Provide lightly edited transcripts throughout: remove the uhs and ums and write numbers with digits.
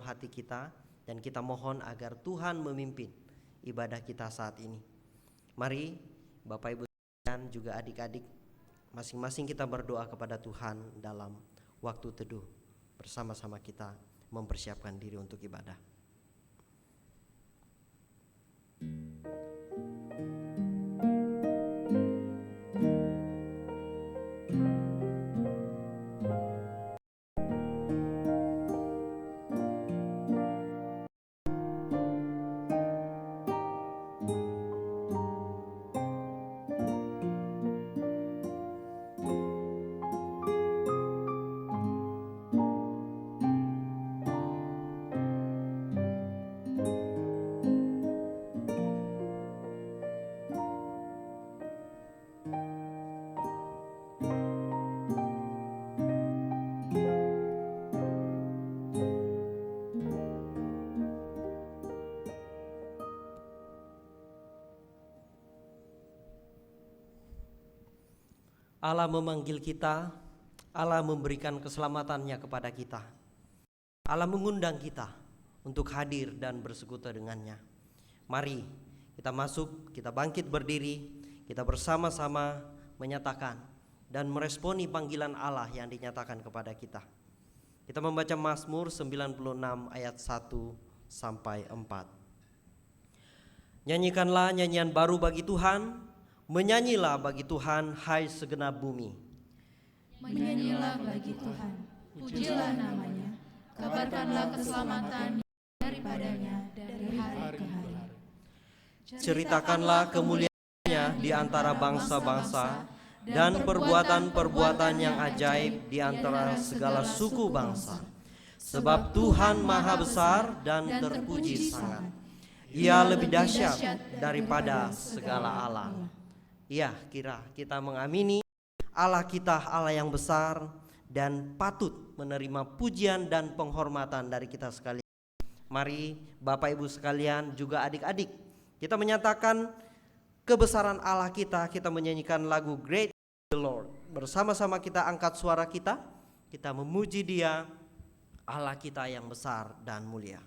hati kita, dan kita mohon agar Tuhan memimpin ibadah kita saat ini. Mari Bapak Ibu dan juga adik-adik, masing-masing kita berdoa kepada Tuhan dalam waktu teduh. Bersama-sama kita mempersiapkan diri untuk ibadah. Allah memanggil kita, Allah memberikan keselamatannya kepada kita. Allah mengundang kita untuk hadir dan bersekutu dengannya. Mari kita masuk, kita bangkit berdiri, kita bersama-sama menyatakan dan meresponi panggilan Allah yang dinyatakan kepada kita. Kita membaca Mazmur 96 ayat 1 sampai 4. Nyanyikanlah nyanyian baru bagi Tuhan, menyanyilah bagi Tuhan, hai segenap bumi. Menyanyilah bagi Tuhan, pujilah namanya, kabarkanlah keselamatan daripadanya dari hari ke hari. Ceritakanlah kemuliaannya di antara bangsa-bangsa dan perbuatan-perbuatan yang ajaib di antara segala suku bangsa. Sebab Tuhan maha besar dan terpuji sangat. Ia lebih dahsyat daripada segala Allah. Ya, kita mengamini Allah kita, Allah yang besar dan patut menerima pujian dan penghormatan dari kita sekalian. Mari Bapak Ibu sekalian, juga adik-adik, kita menyatakan kebesaran Allah kita. Kita menyanyikan lagu Great is the Lord. Bersama-sama kita angkat suara kita memuji Dia, Allah kita yang besar dan mulia.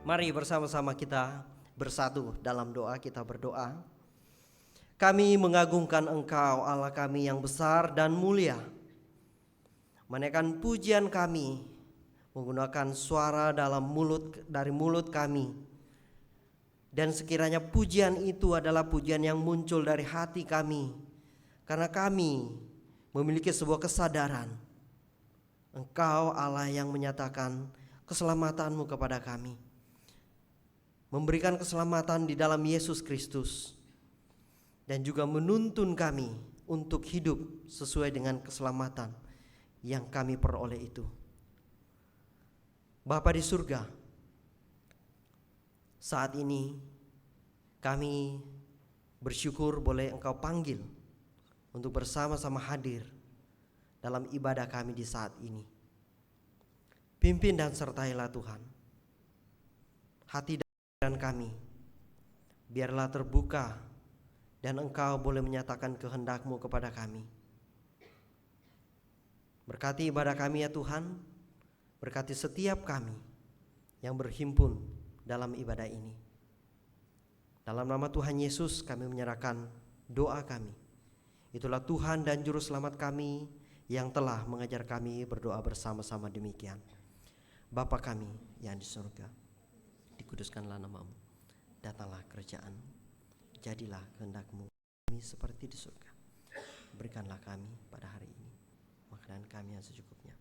Mari bersama-sama kita bersatu dalam doa. Kita berdoa. Kami mengagungkan Engkau, Allah kami yang besar dan mulia. Menaikkan pujian kami menggunakan suara dari mulut kami. Dan sekiranya pujian itu adalah pujian yang muncul dari hati kami, karena kami memiliki sebuah kesadaran Engkau Allah yang menyatakan keselamatanmu kepada kami. memberikan keselamatan di dalam Yesus Kristus, dan juga menuntun kami untuk hidup sesuai dengan keselamatan yang kami peroleh itu. Bapa di surga, saat ini kami bersyukur boleh Engkau panggil untuk bersama-sama hadir dalam ibadah kami di saat ini. Pimpin dan sertailah Tuhan hati dan kami, biarlah terbuka dan Engkau boleh menyatakan kehendak-Mu kepada kami. Berkati ibadah kami ya Tuhan, berkati setiap kami yang berhimpun dalam ibadah ini. Dalam nama Tuhan Yesus kami menyerahkan doa kami. Itulah Tuhan dan Juru Selamat kami yang telah mengajar kami berdoa bersama-sama demikian. Bapa kami yang di surga, dikuduskanlah nama-Mu, datanglah kerajaan-Mu, jadilah kehendak-Mu kami seperti di surga. Berikanlah kami pada hari ini makanan kami yang secukupnya.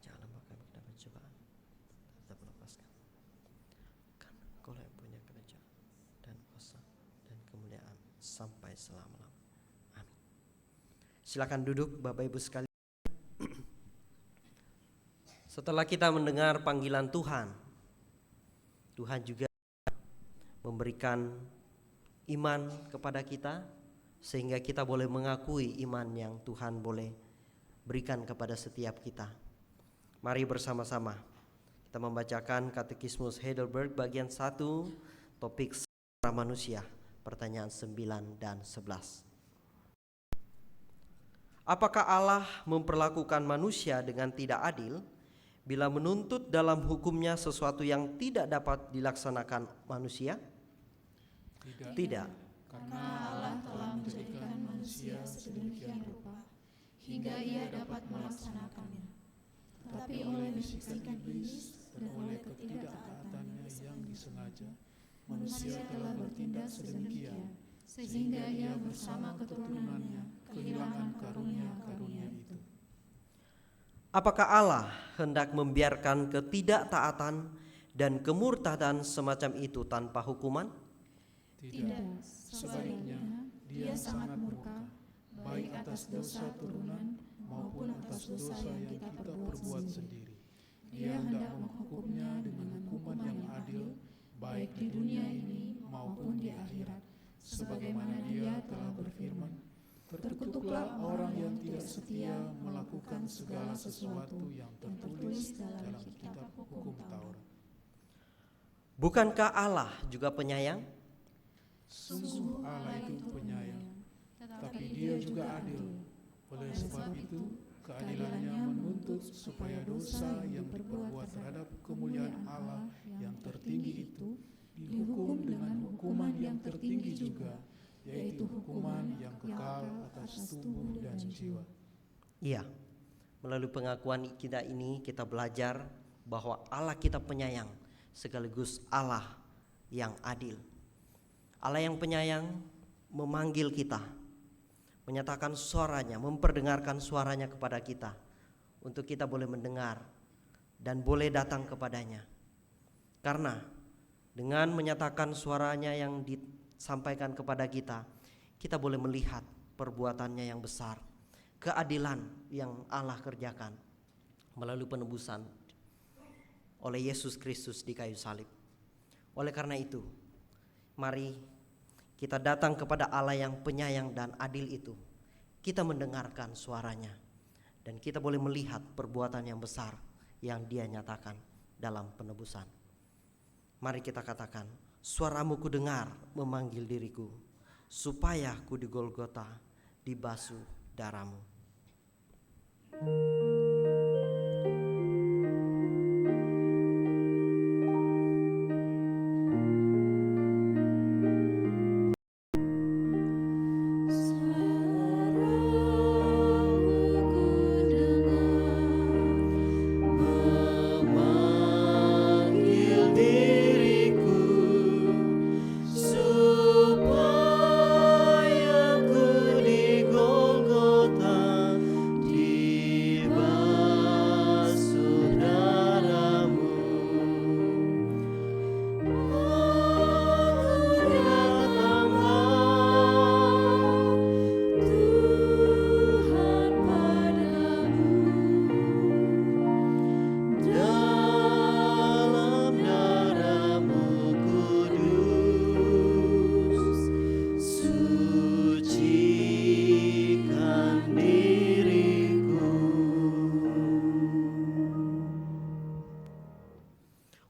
Janganlah bawa kami ke dalam pencobaan, tetap lepaskan. Karena Engkau yang punya kerajaan dan kuasa dan kemuliaan sampai selama-lamanya. Amin. Silakan duduk Bapak Ibu sekalian. Setelah kita mendengar panggilan Tuhan, Tuhan juga memberikan iman kepada kita sehingga kita boleh mengakui iman yang Tuhan boleh berikan kepada setiap kita. Mari bersama-sama kita membacakan Katekismus Heidelberg bagian 1, topik sejarah manusia, pertanyaan 9 dan 11. Apakah Allah memperlakukan manusia dengan tidak adil bila menuntut dalam hukumnya sesuatu yang tidak dapat dilaksanakan manusia? Tidak. Karena Allah telah menjadikan manusia sedemikian rupa hingga ia dapat melaksanakannya. Tetapi oleh bisikan iblis dan oleh ketidaktaatannya yang disengaja, manusia telah bertindak sedemikian sehingga ia bersama keturunannya kehilangan karunia-karunia itu. Apakah Allah hendak membiarkan ketidaktaatan dan kemurtadan semacam itu tanpa hukuman? Tidak, sebaliknya Dia sangat murka baik atas dosa turunan maupun atas dosa yang kita perbuat sendiri. Dia hendak menghukumnya dengan hukuman yang adil baik di dunia ini maupun di akhirat, sebagaimana Dia telah berfirman, terkutuklah orang yang tidak setia melakukan segala sesuatu yang tertulis dalam kitab hukum Taurat. Bukankah Allah juga penyayang? Sungguh Allah itu penyayang, tetapi Dia juga adil. Oleh sebab itu, keadilannya menuntut supaya dosa yang diperbuat terhadap kemuliaan Allah yang tertinggi itu dihukum dengan hukuman yang tertinggi juga, yaitu hukuman yang kekal atas tubuh dan jiwa. Iya, melalui pengakuan kita ini kita belajar bahwa Allah kita penyayang sekaligus Allah yang adil. Allah yang penyayang memanggil kita, menyatakan suaranya, memperdengarkan suaranya kepada kita untuk kita boleh mendengar dan boleh datang kepadanya. Karena dengan menyatakan suaranya yang disampaikan kepada kita, kita boleh melihat perbuatannya yang besar, keadilan yang Allah kerjakan melalui penebusan oleh Yesus Kristus di kayu salib. Oleh karena itu, mari kita datang kepada Allah yang penyayang dan adil itu. Kita mendengarkan suaranya dan kita boleh melihat perbuatan yang besar yang Dia nyatakan dalam penebusan. Mari kita katakan, suaramu ku dengar memanggil diriku, supaya ku di Golgota dibasuh darahmu. Supaya ku di Golgota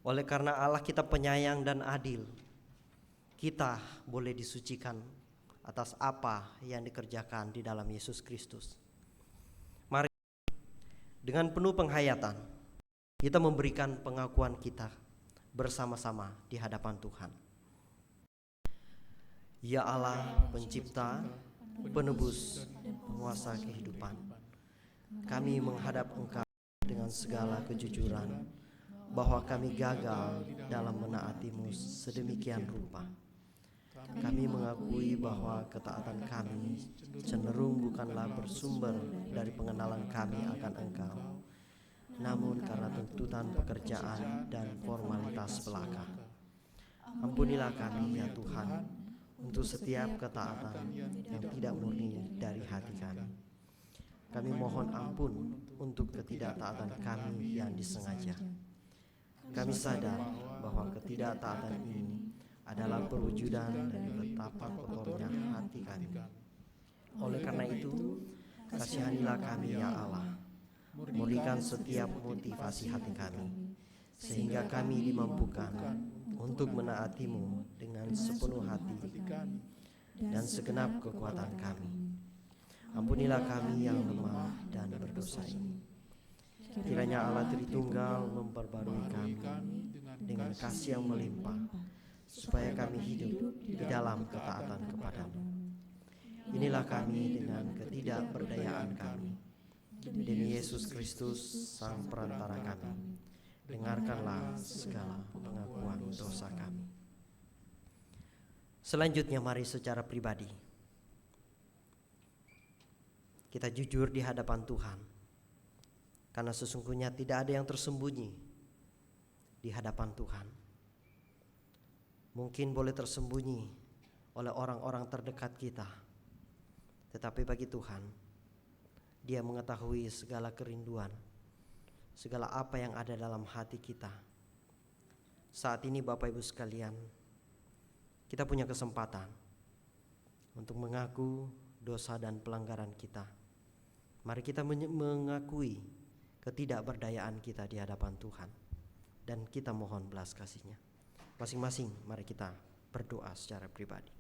Oleh karena Allah kita penyayang dan adil, kita boleh disucikan atas apa yang dikerjakan di dalam Yesus Kristus. Mari dengan penuh penghayatan kita memberikan pengakuan kita bersama-sama di hadapan Tuhan. Ya Allah, pencipta, penebus, penguasa kehidupan, kami menghadap Engkau dengan segala kejujuran bahwa kami gagal dalam menaati-Mu sedemikian rupa. Kami mengakui bahwa ketaatan kami cenderung bukanlah bersumber dari pengenalan kami akan Engkau, namun karena tuntutan pekerjaan dan formalitas belaka. Ampunilah kami ya Tuhan untuk setiap ketaatan yang tidak murni dari hati kami. Kami mohon ampun untuk ketidaktaatan kami yang disengaja. Kami sadar bahwa ketidaktaatan ini adalah perwujudan dari betapa kotornya hati kami. Oleh karena itu, kasihanilah kami ya Allah, murnikan setiap motivasi hati kami, sehingga kami dimampukan untuk menaati-Mu dengan sepenuh hati dan segenap kekuatan kami. Ampunilah kami yang lemah dan berdosa ini. Kiranya Allah Tritunggal memperbarui kami dengan kasih yang melimpah, supaya kami hidup di dalam ketaatan kepada-Mu. Inilah kami dengan ketidakberdayaan kami. Demi Yesus Kristus, Sang Perantara kami, dengarkanlah segala pengakuan dosa kami. Selanjutnya mari secara pribadi kita jujur di hadapan Tuhan, karena sesungguhnya tidak ada yang tersembunyi di hadapan Tuhan. Mungkin boleh tersembunyi oleh orang-orang terdekat kita, tetapi bagi Tuhan, Dia mengetahui segala kerinduan, segala apa yang ada dalam hati kita. Saat ini Bapak Ibu sekalian, kita punya kesempatan untuk mengaku dosa dan pelanggaran kita. Mari kita mengakui ketidakberdayaan kita di hadapan Tuhan, dan kita mohon belas kasih-Nya. Masing-masing mari kita berdoa secara pribadi.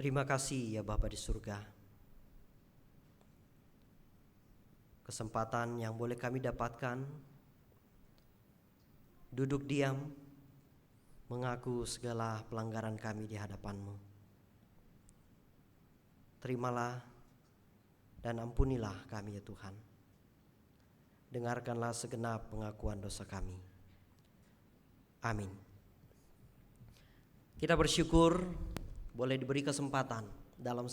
Terima kasih ya Bapa di surga, kesempatan yang boleh kami dapatkan duduk diam mengaku segala pelanggaran kami di hadapan-Mu. Terimalah dan ampunilah kami ya Tuhan. Dengarkanlah segenap pengakuan dosa kami. Amin. Kita bersyukur boleh diberi kesempatan dalam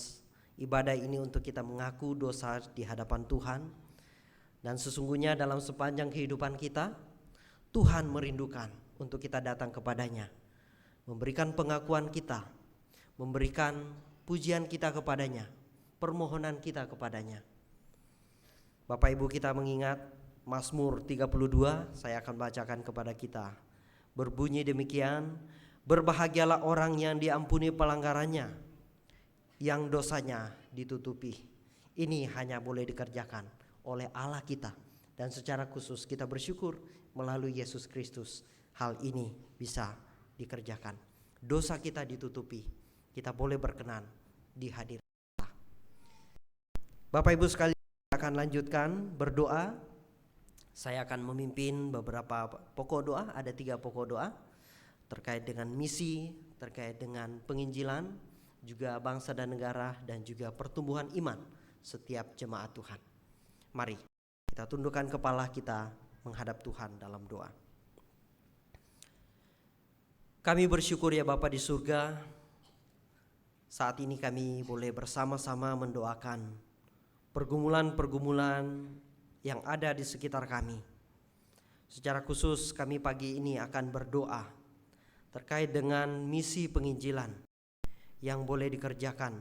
ibadah ini untuk kita mengaku dosa di hadapan Tuhan. Dan sesungguhnya dalam sepanjang kehidupan kita, Tuhan merindukan untuk kita datang kepada-Nya, memberikan pengakuan kita, memberikan pujian kita kepada-Nya, permohonan kita kepada-Nya. Bapak Ibu, kita mengingat Mazmur 32, saya akan bacakan kepada kita. Berbunyi demikian, berbahagialah orang yang diampuni pelanggarannya, yang dosanya ditutupi. Ini hanya boleh dikerjakan oleh Allah kita, dan secara khusus kita bersyukur melalui Yesus Kristus hal ini bisa dikerjakan. Dosa kita ditutupi, kita boleh berkenan di hadirat Allah. Bapak Ibu sekalian, akan lanjutkan berdoa. Saya akan memimpin beberapa pokok doa, ada 3 pokok doa terkait dengan misi, terkait dengan penginjilan, juga bangsa dan negara, dan juga pertumbuhan iman setiap jemaat Tuhan. Mari kita tundukkan kepala kita menghadap Tuhan dalam doa. Kami bersyukur ya Bapa di surga, saat ini kami boleh bersama-sama mendoakan pergumulan-pergumulan yang ada di sekitar kami. Secara khusus kami pagi ini akan berdoa terkait dengan misi penginjilan yang boleh dikerjakan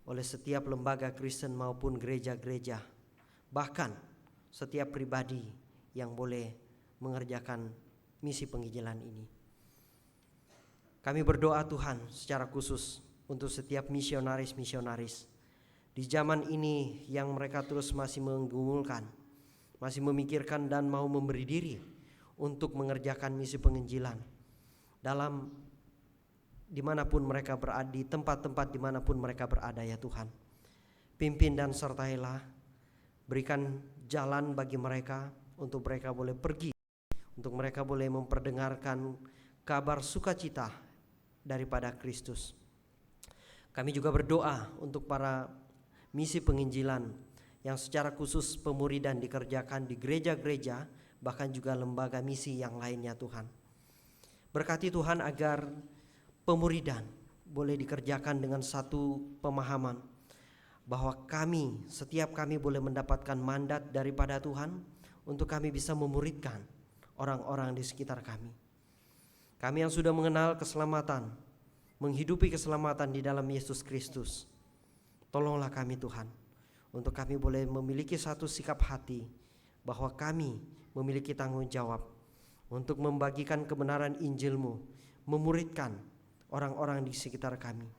oleh setiap lembaga Kristen maupun gereja-gereja, bahkan setiap pribadi yang boleh mengerjakan misi penginjilan ini. Kami berdoa Tuhan secara khusus untuk setiap misionaris-misionaris di zaman ini yang mereka terus masih menggumulkan, masih memikirkan dan mau memberi diri untuk mengerjakan misi penginjilan dalam dimanapun mereka berada, di tempat-tempat dimanapun mereka berada ya Tuhan. Pimpin dan sertailah, berikan jalan bagi mereka untuk mereka boleh pergi, untuk mereka boleh memperdengarkan kabar sukacita daripada Kristus. Kami juga berdoa untuk para misi penginjilan yang secara khusus pemuridan dikerjakan di gereja-gereja, bahkan juga lembaga misi yang lainnya Tuhan. Berkati Tuhan agar pemuridan boleh dikerjakan dengan satu pemahaman bahwa setiap kami boleh mendapatkan mandat daripada Tuhan untuk kami bisa memuridkan orang-orang di sekitar kami. Kami yang sudah mengenal keselamatan, menghidupi keselamatan di dalam Yesus Kristus, tolonglah kami Tuhan, untuk kami boleh memiliki satu sikap hati bahwa kami memiliki tanggung jawab untuk membagikan kebenaran Injil-Mu, memuridkan orang-orang di sekitar kami,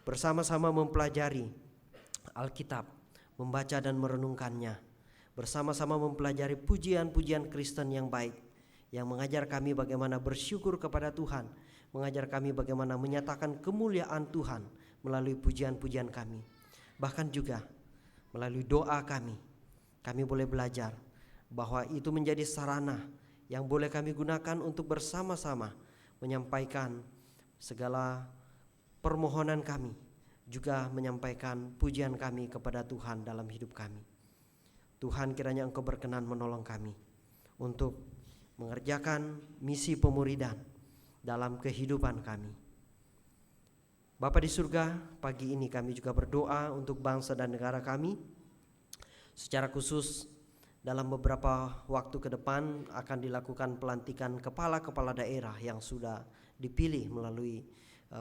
bersama-sama mempelajari Alkitab, membaca dan merenungkannya, bersama-sama mempelajari pujian-pujian Kristen yang baik, yang mengajar kami bagaimana bersyukur kepada Tuhan, mengajar kami bagaimana menyatakan kemuliaan Tuhan melalui pujian-pujian kami. Bahkan juga melalui doa kami boleh belajar bahwa itu menjadi sarana yang boleh kami gunakan untuk bersama-sama menyampaikan segala permohonan kami, juga menyampaikan pujian kami kepada Tuhan dalam hidup kami. Tuhan, kiranya Engkau berkenan menolong kami untuk mengerjakan misi pemuridan dalam kehidupan kami. Bapa di surga, pagi ini kami juga berdoa untuk bangsa dan negara kami. Secara khusus dalam beberapa waktu ke depan akan dilakukan pelantikan kepala-kepala daerah yang sudah dipilih melalui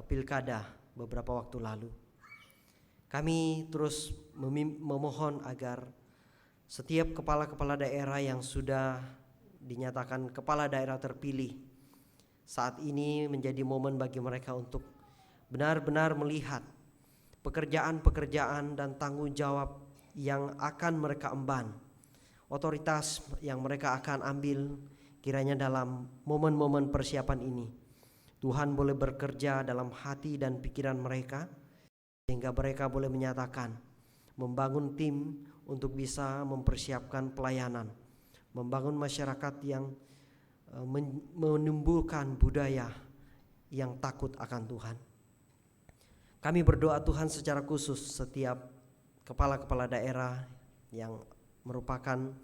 pilkada beberapa waktu lalu. Kami terus memohon agar setiap kepala-kepala daerah yang sudah dinyatakan kepala daerah terpilih saat ini menjadi momen bagi mereka untuk benar-benar melihat pekerjaan-pekerjaan dan tanggung jawab yang akan mereka emban, otoritas yang mereka akan ambil. Kiranya dalam momen-momen persiapan ini Tuhan boleh bekerja dalam hati dan pikiran mereka, sehingga mereka boleh menyatakan, membangun tim untuk bisa mempersiapkan pelayanan, membangun masyarakat yang menumbuhkan budaya yang takut akan Tuhan. Kami berdoa Tuhan secara khusus setiap kepala-kepala daerah yang merupakan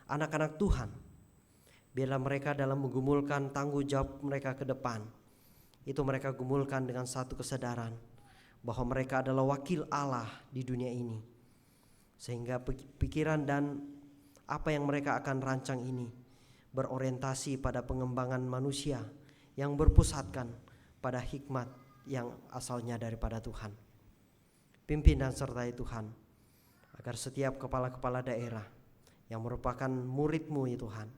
anak-anak Tuhan, biarlah mereka dalam menggumulkan tanggung jawab mereka ke depan, itu mereka gumulkan dengan satu kesadaran bahwa mereka adalah wakil Allah di dunia ini, sehingga pikiran dan apa yang mereka akan rancang ini berorientasi pada pengembangan manusia yang berpusatkan pada hikmat yang asalnya daripada Tuhan. Pimpin dan sertai Tuhan, agar setiap kepala-kepala daerah yang merupakan murid-Mu ya Tuhan,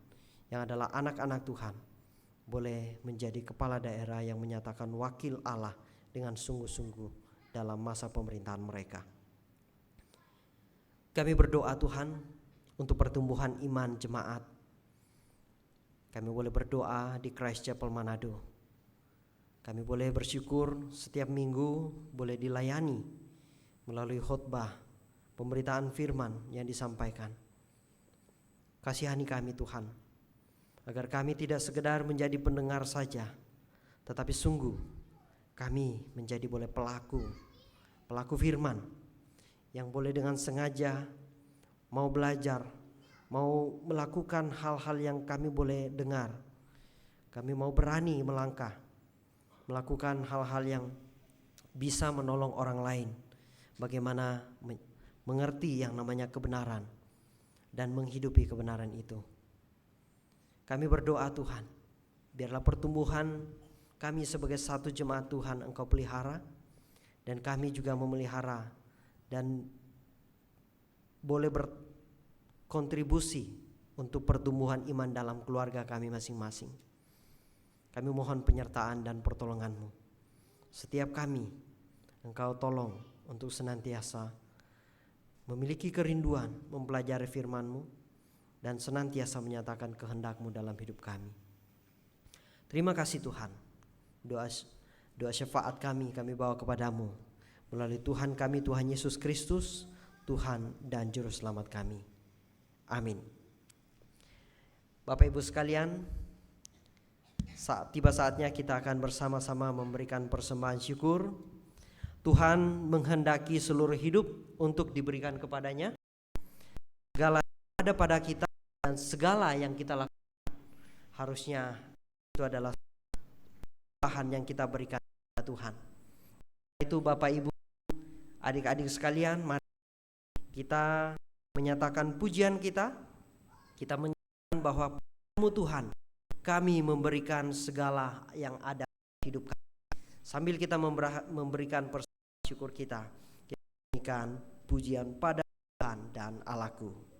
yang adalah anak-anak Tuhan, boleh menjadi kepala daerah yang menyatakan wakil Allah dengan sungguh-sungguh dalam masa pemerintahan mereka. Kami berdoa Tuhan untuk pertumbuhan iman jemaat. Kami boleh berdoa di Christ Chapel Manado. Kami boleh bersyukur setiap minggu boleh dilayani melalui khotbah, pemberitaan firman yang disampaikan. Kasihani kami Tuhan, agar kami tidak sekedar menjadi pendengar saja, tetapi sungguh kami menjadi boleh pelaku firman yang boleh dengan sengaja mau belajar, mau melakukan hal-hal yang kami boleh dengar. Kami mau berani melangkah, melakukan hal-hal yang bisa menolong orang lain, bagaimana mengerti yang namanya kebenaran dan menghidupi kebenaran itu. Kami berdoa Tuhan, biarlah pertumbuhan kami sebagai satu jemaat Tuhan Engkau pelihara, dan kami juga memelihara dan boleh berkontribusi untuk pertumbuhan iman dalam keluarga kami masing-masing. Kami mohon penyertaan dan pertolongan-Mu. Setiap kami Engkau tolong untuk senantiasa memiliki kerinduan mempelajari firman-Mu dan senantiasa menyatakan kehendak-Mu dalam hidup kami. Terima kasih Tuhan. Doa syafaat kami bawa kepada-Mu melalui Tuhan kami, Tuhan Yesus Kristus, Tuhan dan Juru Selamat kami. Amin. Bapak Ibu sekalian, tiba saatnya kita akan bersama-sama memberikan persembahan syukur. Tuhan menghendaki seluruh hidup untuk diberikan kepadanya. Segala yang ada pada kita dan segala yang kita lakukan harusnya itu adalah Tuhan yang kita berikan kepada Tuhan. Itu Bapak Ibu, adik-adik sekalian, mari kita menyatakan pujian kita menyatakan bahwa padamu Tuhan kami memberikan segala yang ada di hidup kami. Sambil kita memberikan persembahan syukur kita berikan pujian pada Tuhan dan Allahku.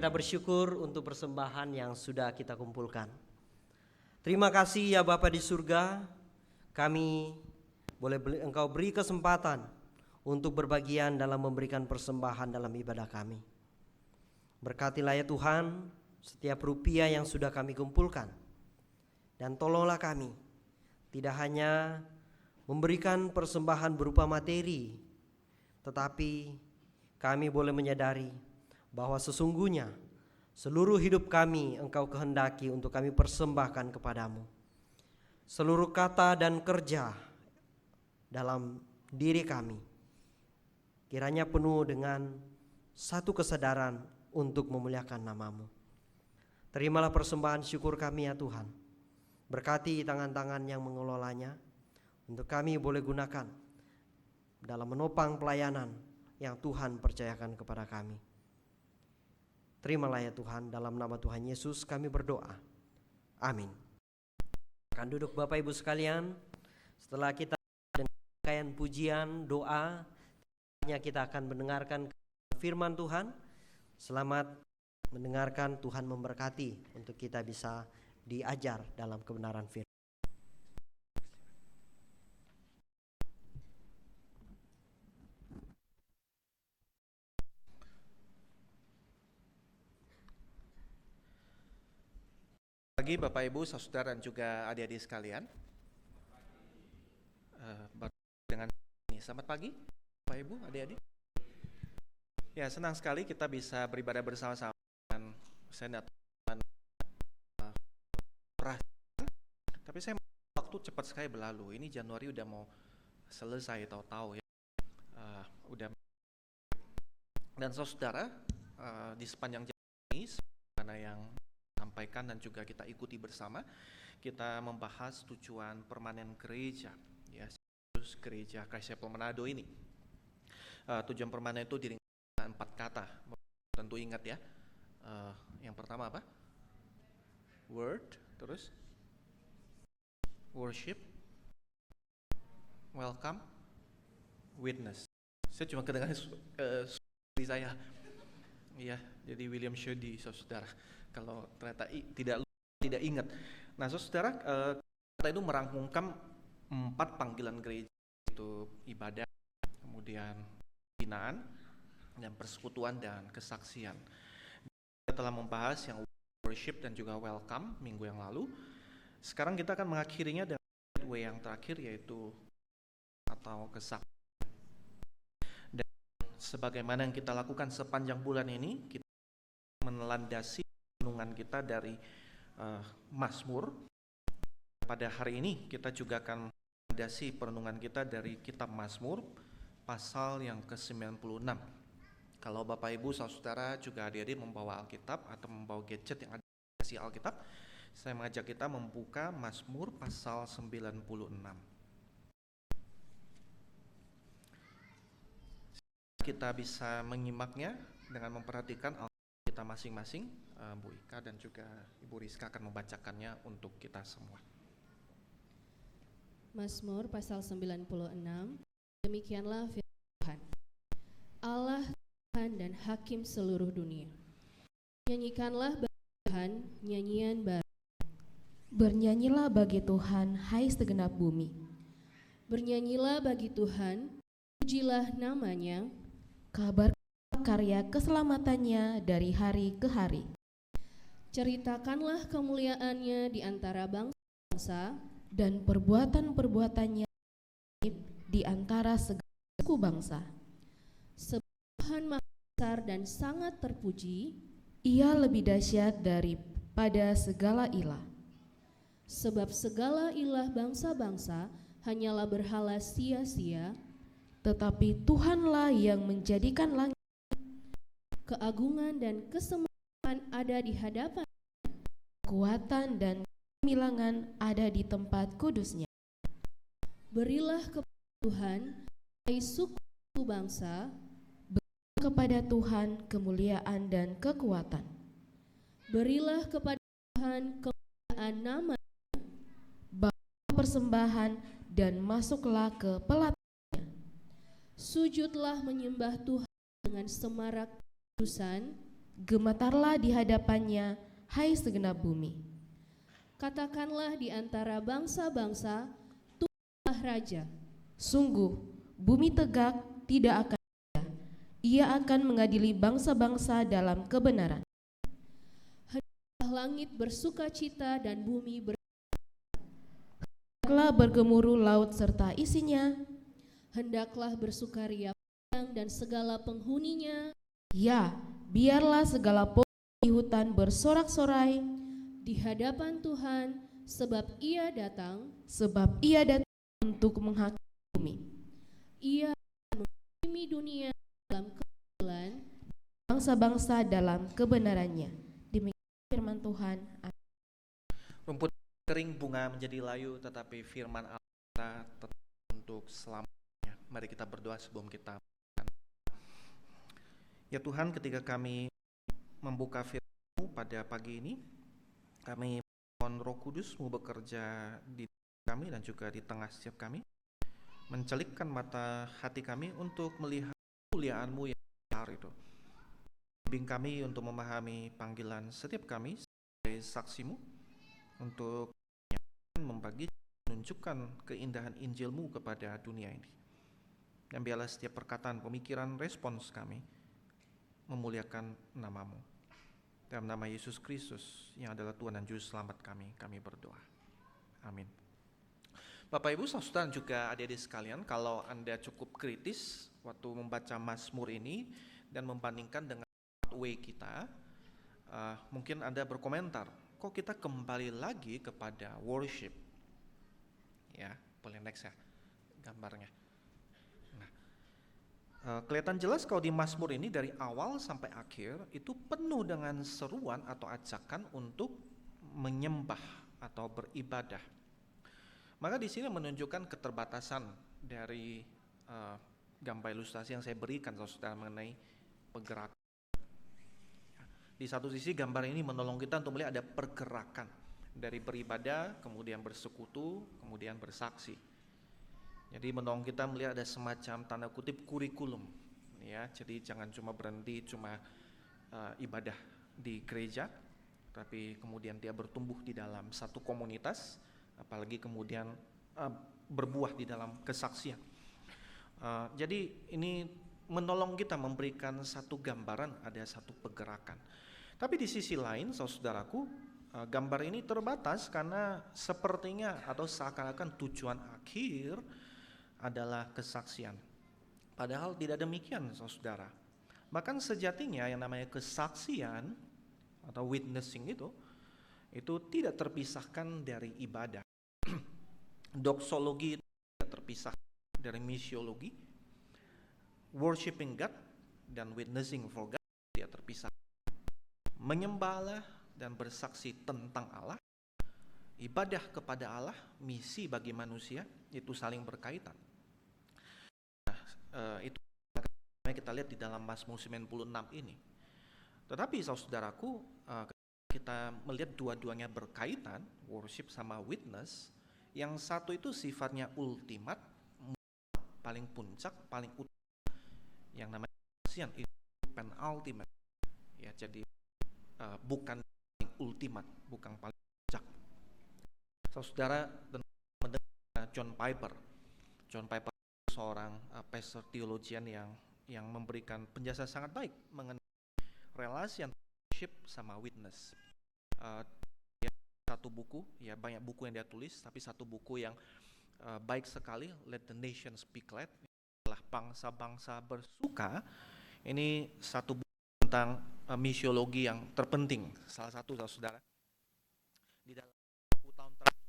kita bersyukur untuk persembahan yang sudah kita kumpulkan. Terima kasih ya Bapa di surga, kami boleh Engkau beri kesempatan untuk berbagian dalam memberikan persembahan dalam ibadah kami. Berkatilah ya Tuhan setiap rupiah yang sudah kami kumpulkan, dan tolonglah kami tidak hanya memberikan persembahan berupa materi, tetapi kami boleh menyadari bahwa sesungguhnya seluruh hidup kami Engkau kehendaki untuk kami persembahkan kepadamu. Seluruh kata dan kerja dalam diri kami kiranya penuh dengan satu kesadaran untuk memuliakan nama-Mu. Terimalah persembahan syukur kami ya Tuhan. Berkati tangan-tangan yang mengelolanya, untuk kami boleh gunakan dalam menopang pelayanan yang Tuhan percayakan kepada kami. Terimalah ya Tuhan, dalam nama Tuhan Yesus kami berdoa. Amin. Akan duduk Bapak Ibu sekalian, setelah kita dengarkan pujian, doa, kita akan mendengarkan firman Tuhan. Selamat mendengarkan, Tuhan memberkati untuk kita bisa diajar dalam kebenaran firman. Pagi Bapak Ibu, saudara dan juga adik-adik sekalian. Dengan ini, selamat pagi Bapak Ibu, adik-adik. Ya, senang sekali kita bisa beribadah bersama-sama dengan saya dan tapi saya waktu cepat sekali berlalu. Ini Januari udah mau selesai, tahu-tahu ya. Udah. Dan saudara, di sepanjang jalan ini, mana yang sampaikan dan juga kita ikuti bersama, kita membahas tujuan permanen gereja, ya, gereja Christ Chapel Manado ini. Tujuan permanen itu diringkas 4 kata, tentu ingat ya. Yang pertama apa? Word, terus worship, welcome, witness. Saya cuma kedengaran di saya, ya, jadi William Shady, saudara. Kalau ternyata tidak ingat. Nah, saudara, kata itu merangkumkan 4 panggilan gereja, itu ibadah, kemudian pembinaan, dan persekutuan dan kesaksian. Kita telah membahas yang worship dan juga welcome minggu yang lalu. Sekarang kita akan mengakhirinya dengan gateway yang terakhir, yaitu atau kesaksian. Dan sebagaimana yang kita lakukan sepanjang bulan ini, kita menelandasi renungan kita dari Mazmur. Pada hari ini kita juga akan melandasi perenungan kita dari kitab Mazmur pasal yang ke-96. Kalau Bapak Ibu saudara juga adik-adik membawa Alkitab atau membawa gadget yang ada di Alkitab, saya mengajak kita membuka Mazmur pasal 96. Kita bisa menyimaknya dengan memperhatikan Alkitab kita masing-masing. Bu Ika dan juga Ibu Rizka akan membacakannya untuk kita semua. Mazmur pasal 96. Demikianlah firman Tuhan. Allah Tuhan dan Hakim seluruh dunia. Nyanyikanlah bagi Tuhan nyanyian baru. Bernyanyilah bagi Tuhan, hai segenap bumi. Bernyanyilah bagi Tuhan, pujilah namanya. Kabar karya keselamatannya dari hari ke hari. Ceritakanlah kemuliaannya di antara bangsa-bangsa, dan perbuatan-perbuatannya di antara segala suku bangsa. Sebab Tuhan Maha Besar dan sangat terpuji, Ia lebih dahsyat daripada segala ilah. Sebab segala ilah bangsa-bangsa hanyalah berhala sia-sia, tetapi Tuhanlah yang menjadikan langit. Keagungan dan kesemuanya ada di hadapan, kekuatan dan kemilangan ada di tempat kudusnya. Berilah kepada Tuhan, hai suku bangsa, berilah kepada Tuhan kemuliaan dan kekuatan. Berilah kepada Tuhan kemuliaan nama, bawa persembahan dan masuklah ke pelatarannya. Sujudlah menyembah Tuhan dengan semarak kedudusan, Gemetarlah di hadapannya, hai segenap bumi. Katakanlah di antara bangsa-bangsa, Tuhanlah Raja. Sungguh, bumi tegak tidak akan ada. Ia akan mengadili bangsa-bangsa dalam kebenaran. Hendaklah langit bersukacita dan bumi Hendaklah bergemuruh laut serta isinya. hendaklah bersukaria padang dan segala penghuninya. Ya, biarlah segala pohon di hutan bersorak-sorai, Di hadapan Tuhan, sebab Ia datang, sebab ia datang untuk menghakimi bumi. Ia akan menghakimi dunia dalam keadilan. Bangsa-bangsa dalam kebenarannya. Demikian firman Tuhan. Amin. Rumput kering, bunga menjadi layu, tetapi firman Allah kita tetap untuk selamanya. Mari kita berdoa sebelum kita. Ya Tuhan, ketika kami membuka firman-Mu pada pagi ini, kami mohon Roh Kudus-Mu bekerja di kami dan juga di tengah setiap kami, mencelipkan mata hati kami untuk melihat kemuliaan-Mu yang besar itu. Bimbing kami untuk memahami panggilan setiap kami sebagai saksi-Mu, untuk membagi, menunjukkan keindahan Injil-Mu kepada dunia ini. Dan biarlah setiap perkataan, pemikiran, respons kami memuliakan nama-Mu. Dalam nama Yesus Kristus yang adalah Tuhan dan Juru Selamat kami berdoa. Amin. Bapak Ibu, saudara juga adik-adik sekalian, kalau Anda cukup kritis waktu membaca Mazmur ini dan membandingkan dengan way kita, mungkin Anda berkomentar, kok kita kembali lagi kepada worship? Ya, boleh next ya gambarnya. Nah, kelihatan jelas kalau di Mazmur ini dari awal sampai akhir itu penuh dengan seruan atau ajakan untuk menyembah atau beribadah. Maka di sini menunjukkan keterbatasan dari gambar ilustrasi yang saya berikan saudara mengenai pergerakan. Di satu sisi gambar ini menolong kita untuk melihat ada pergerakan dari beribadah, kemudian bersekutu, kemudian bersaksi. Jadi menolong kita melihat ada semacam tanda kutip kurikulum, ya. Jadi jangan cuma berhenti ibadah di gereja, tapi kemudian dia bertumbuh di dalam satu komunitas, apalagi kemudian berbuah di dalam kesaksian. Jadi ini menolong kita memberikan satu gambaran, ada satu pergerakan. Tapi di sisi lain, saudaraku, gambar ini terbatas karena sepertinya atau seakan-akan tujuan akhir adalah kesaksian. Padahal tidak demikian, saudara. Bahkan sejatinya yang namanya kesaksian atau witnessing itu tidak terpisahkan dari ibadah. Doksologi tidak terpisahkan dari misiologi. Worshiping God dan witnessing for God tidak terpisah. Menyembah Allah dan bersaksi tentang Allah, ibadah kepada Allah, misi bagi manusia, itu saling berkaitan. Itu kita lihat di dalam Mazmur 96 ini. Tetapi saudaraku, kita melihat dua-duanya berkaitan, worship sama witness. Yang satu itu sifatnya ultimat, paling puncak, paling utama. Yang namanya kesaksian itu penultimate. Ya, jadi bukan paling ultimat, bukan paling puncak. Saudara mendengar John Piper. John Piper seorang pastor theologian yang memberikan penjelasan sangat baik mengenai relasi antara worship sama witness. Satu buku, ya banyak buku yang dia tulis, tapi satu buku yang baik sekali, Let the Nation Speak Loud, adalah bangsa-bangsa bersuka. Ini satu buku tentang misiologi yang terpenting, salah satu saudara di dalam 40 tahun terakhir.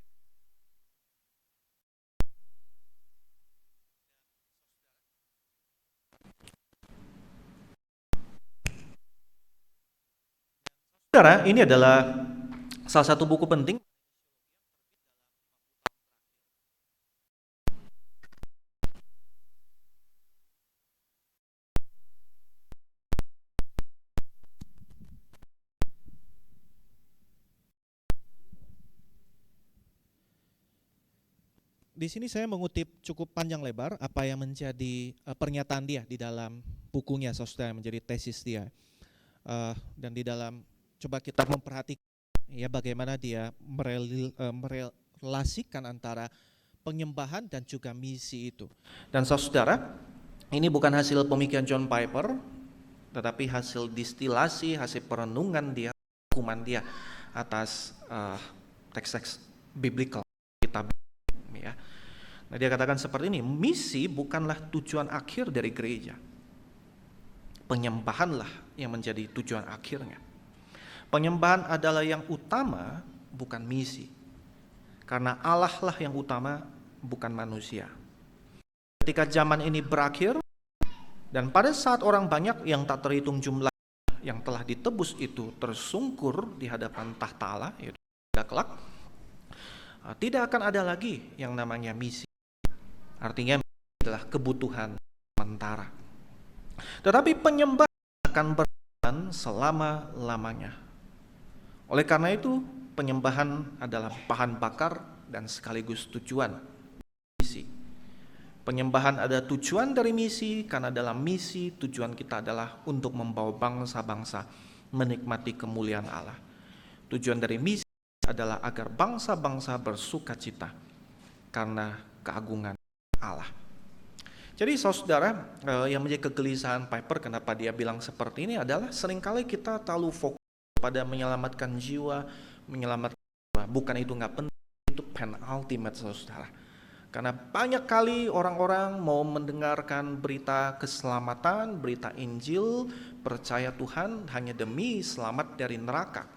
Saudara, ini adalah salah satu buku penting. Di sini saya mengutip cukup panjang lebar apa yang menjadi pernyataan dia di dalam bukunya, saudara, menjadi tesis dia. Dan di dalam coba kita memperhatikan ya bagaimana dia merelasikan antara penyembahan dan juga misi itu. Dan saudara, ini bukan hasil pemikiran John Piper, tetapi hasil distilasi, hasil perenungan dia, hukuman dia atas teks-teks biblikal kitab ya. Nah, dia katakan seperti ini, misi bukanlah tujuan akhir dari gereja. Penyembahanlah yang menjadi tujuan akhirnya. Penyembahan adalah yang utama, bukan misi. Karena Allah lah yang utama, bukan manusia. Ketika zaman ini berakhir, dan pada saat orang banyak yang tak terhitung jumlah yang telah ditebus itu tersungkur di hadapan tahta Allah, yaitu kelak, tidak akan ada lagi yang namanya misi. Artinya misi adalah kebutuhan sementara. Tetapi penyembahan akan berjalan selama-lamanya. Oleh karena itu, penyembahan adalah bahan bakar dan sekaligus tujuan misi. Penyembahan ada tujuan dari misi, karena dalam misi tujuan kita adalah untuk membawa bangsa-bangsa menikmati kemuliaan Allah. Tujuan dari misi adalah agar bangsa-bangsa bersukacita karena keagungan Allah. Jadi saudara, yang menjadi kegelisahan Piper kenapa dia bilang seperti ini adalah seringkali kita terlalu fokus pada menyelamatkan jiwa, menyelamatkan jiwa. Bukan itu nggak penting, itu penultimate saudara. Karena banyak kali orang-orang mau mendengarkan berita keselamatan, berita Injil, percaya Tuhan hanya demi selamat dari neraka.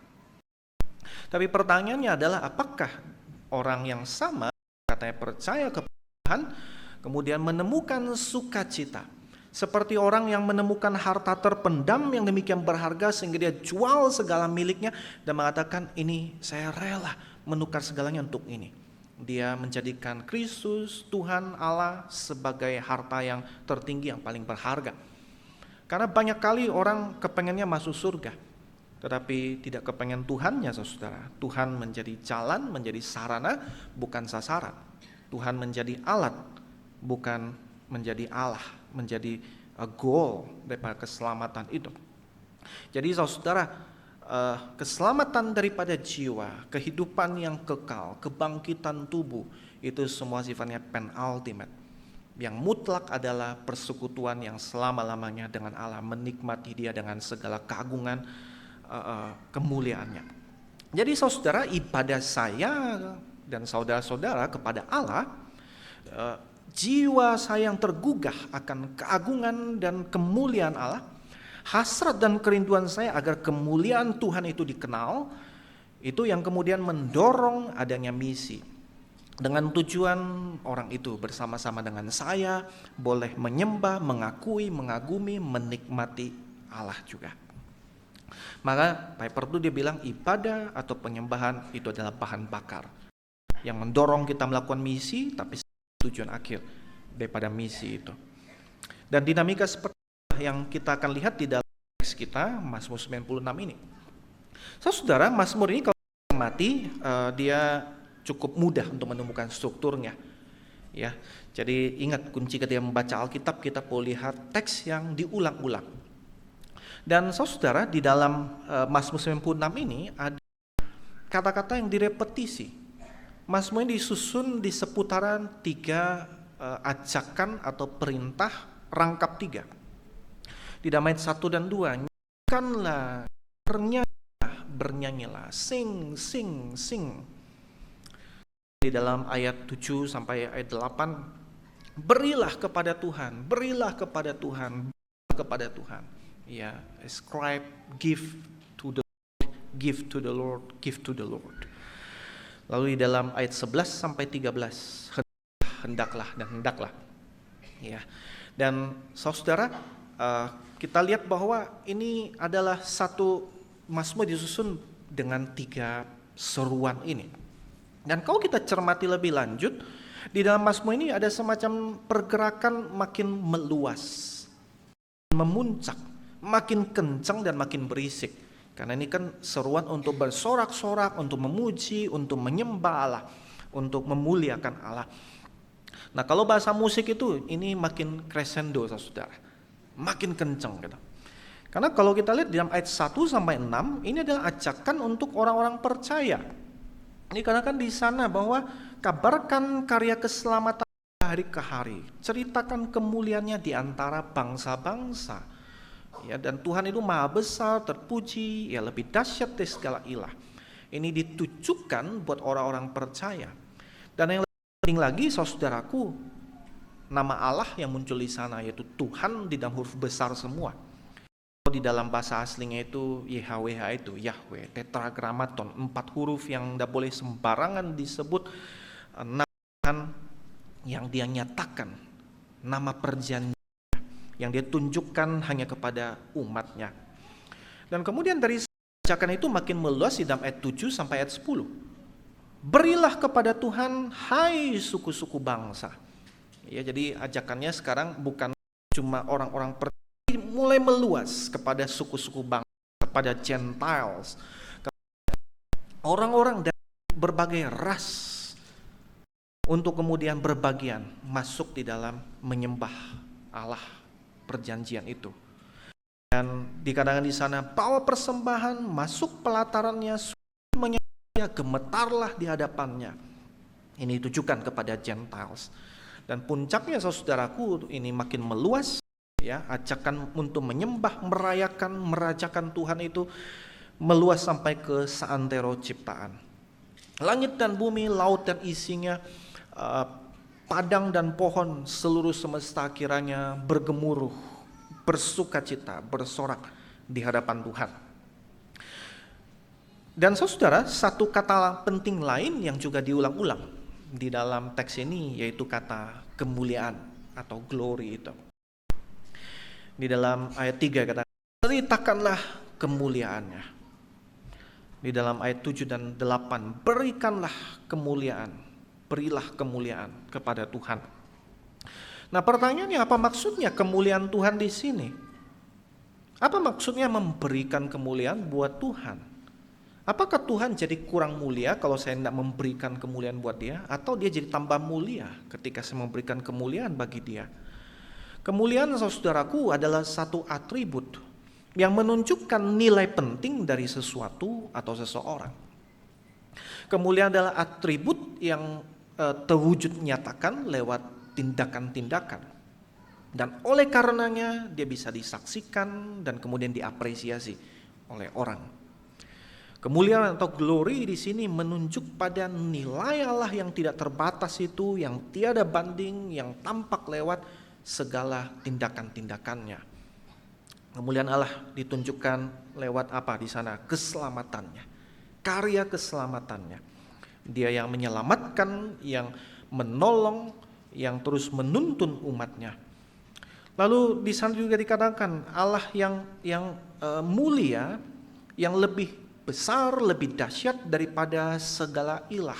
Tapi pertanyaannya adalah apakah orang yang sama katanya percaya kepada Tuhan kemudian menemukan sukacita seperti orang yang menemukan harta terpendam yang demikian berharga sehingga dia jual segala miliknya dan mengatakan ini saya rela menukar segalanya untuk ini. Dia menjadikan Kristus Tuhan Allah sebagai harta yang tertinggi yang paling berharga. Karena banyak kali orang kepengennya masuk surga tetapi tidak kepengen Tuhannya saudara. Tuhan menjadi jalan, menjadi sarana, bukan sasaran. Tuhan menjadi alat, bukan menjadi Allah, menjadi goal daripada keselamatan itu. Jadi saudara, keselamatan daripada jiwa, kehidupan yang kekal, kebangkitan tubuh, itu semua sifatnya penultimate. Yang mutlak adalah persekutuan yang selama-lamanya dengan Allah, menikmati Dia dengan segala keagungan, kemuliaannya. Jadi saudara, ibadah saya dan saudara-saudara kepada Allah, jiwa saya yang tergugah akan keagungan dan kemuliaan Allah, hasrat dan kerinduan saya agar kemuliaan Tuhan itu dikenal, itu yang kemudian mendorong adanya misi. Dengan tujuan orang itu bersama-sama dengan saya boleh menyembah, mengakui, mengagumi, menikmati Allah juga. Maka Piper itu dia bilang ibadah atau penyembahan itu adalah bahan bakar yang mendorong kita melakukan misi, tapi tujuan akhir daripada misi itu. Dan dinamika seperti yang kita akan lihat di dalam teks kita Mazmur 96 ini. Saudara, Mazmur ini kalau mati dia cukup mudah untuk menemukan strukturnya. Ya, jadi ingat kunci ketika membaca Alkitab kita perlu lihat teks yang diulang-ulang. Dan saudara, di dalam Mazmur 96 ini ada kata-kata yang direpetisi. Mazmur ini disusun di seputaran 3 ajakan atau perintah rangkap 3. Di dalam ayat 1 dan 2, nyanyikanlah, bernyanyilah, sing. Di dalam ayat 7 sampai ayat 8, berilah kepada Tuhan, kepada Tuhan. Ya, ascribe, give to the Lord. Lalu di dalam ayat 11 sampai 13, hendaklah. Ya. Dan saudara, kita lihat bahwa ini adalah satu Mazmur disusun dengan 3 seruan ini. Dan kalau kita cermati lebih lanjut, di dalam Mazmur ini ada semacam pergerakan makin meluas, memuncak, makin kencang dan makin berisik. Karena ini kan seruan untuk bersorak-sorak, untuk memuji, untuk menyembah Allah, untuk memuliakan Allah. Nah, kalau bahasa musik itu ini makin crescendo saudara, makin kencang gitu. Karena kalau kita lihat di dalam ayat 1 sampai 6, ini adalah ajakan untuk orang-orang percaya. Ini karena kan di sana bahwa kabarkan karya keselamatan hari ke hari, ceritakan kemuliaannya di antara bangsa-bangsa. Ya, dan Tuhan itu maha besar, terpuji, ya lebih dahsyat dari segala ilah. Ini ditujukan buat orang-orang percaya. Dan yang lebih penting lagi, saudaraku, nama Allah yang muncul di sana yaitu Tuhan di dalam huruf besar semua. Di dalam bahasa aslinya itu YHWH itu Yahweh, tetragramaton, 4 huruf yang tidak boleh sembarangan disebut. Nama Tuhan yang dia nyatakan, nama perjanjian yang dia tunjukkan hanya kepada umatnya. Dan kemudian dari ajakan itu makin meluas di dalam ayat 7 sampai ayat 10. Berilah kepada Tuhan, hai suku-suku bangsa. Ya, jadi ajakannya sekarang bukan cuma orang-orang percaya, mulai meluas kepada suku-suku bangsa, kepada Gentiles, orang-orang dari berbagai ras, untuk kemudian berbagian masuk di dalam menyembah Allah perjanjian itu. Dan dikatakan di sana, bawa persembahan, masuk pelatarannya, menyembahnya, gemetarlah di hadapannya. Ini ditujukan kepada Gentiles. Dan puncaknya saudaraku, ini makin meluas. Ya, ajakan untuk menyembah, merayakan, merajakan Tuhan itu meluas sampai ke seantero ciptaan. Langit dan bumi, laut dan isinya, padang dan pohon, seluruh semesta kiranya bergemuruh, bersukacita, bersorak di hadapan Tuhan. Dan saudara, satu kata penting lain yang juga diulang-ulang di dalam teks ini yaitu kata kemuliaan atau glory itu. Di dalam ayat 3 kata, ceritakanlah kemuliaannya. Di dalam ayat 7 dan 8, berikanlah kemuliaan, berilah kemuliaan kepada Tuhan. Nah, pertanyaannya apa maksudnya kemuliaan Tuhan di sini? Apa maksudnya memberikan kemuliaan buat Tuhan? Apakah Tuhan jadi kurang mulia kalau saya tidak memberikan kemuliaan buat dia? Atau dia jadi tambah mulia ketika saya memberikan kemuliaan bagi dia? Kemuliaan saudaraku adalah satu atribut yang menunjukkan nilai penting dari sesuatu atau seseorang. Kemuliaan adalah atribut yang terwujud nyatakan lewat tindakan-tindakan. Dan oleh karenanya dia bisa disaksikan dan kemudian diapresiasi oleh orang. Kemuliaan atau glory di sini menunjuk pada nilai Allah yang tidak terbatas itu, yang tiada banding, yang tampak lewat segala tindakan-tindakannya. Kemuliaan Allah ditunjukkan lewat apa di sana? Keselamatannya, karya keselamatannya. Dia yang menyelamatkan, yang menolong, yang terus menuntun umatnya. Lalu di sana juga dikatakan Allah yang mulia, yang lebih besar, lebih dahsyat daripada segala ilah.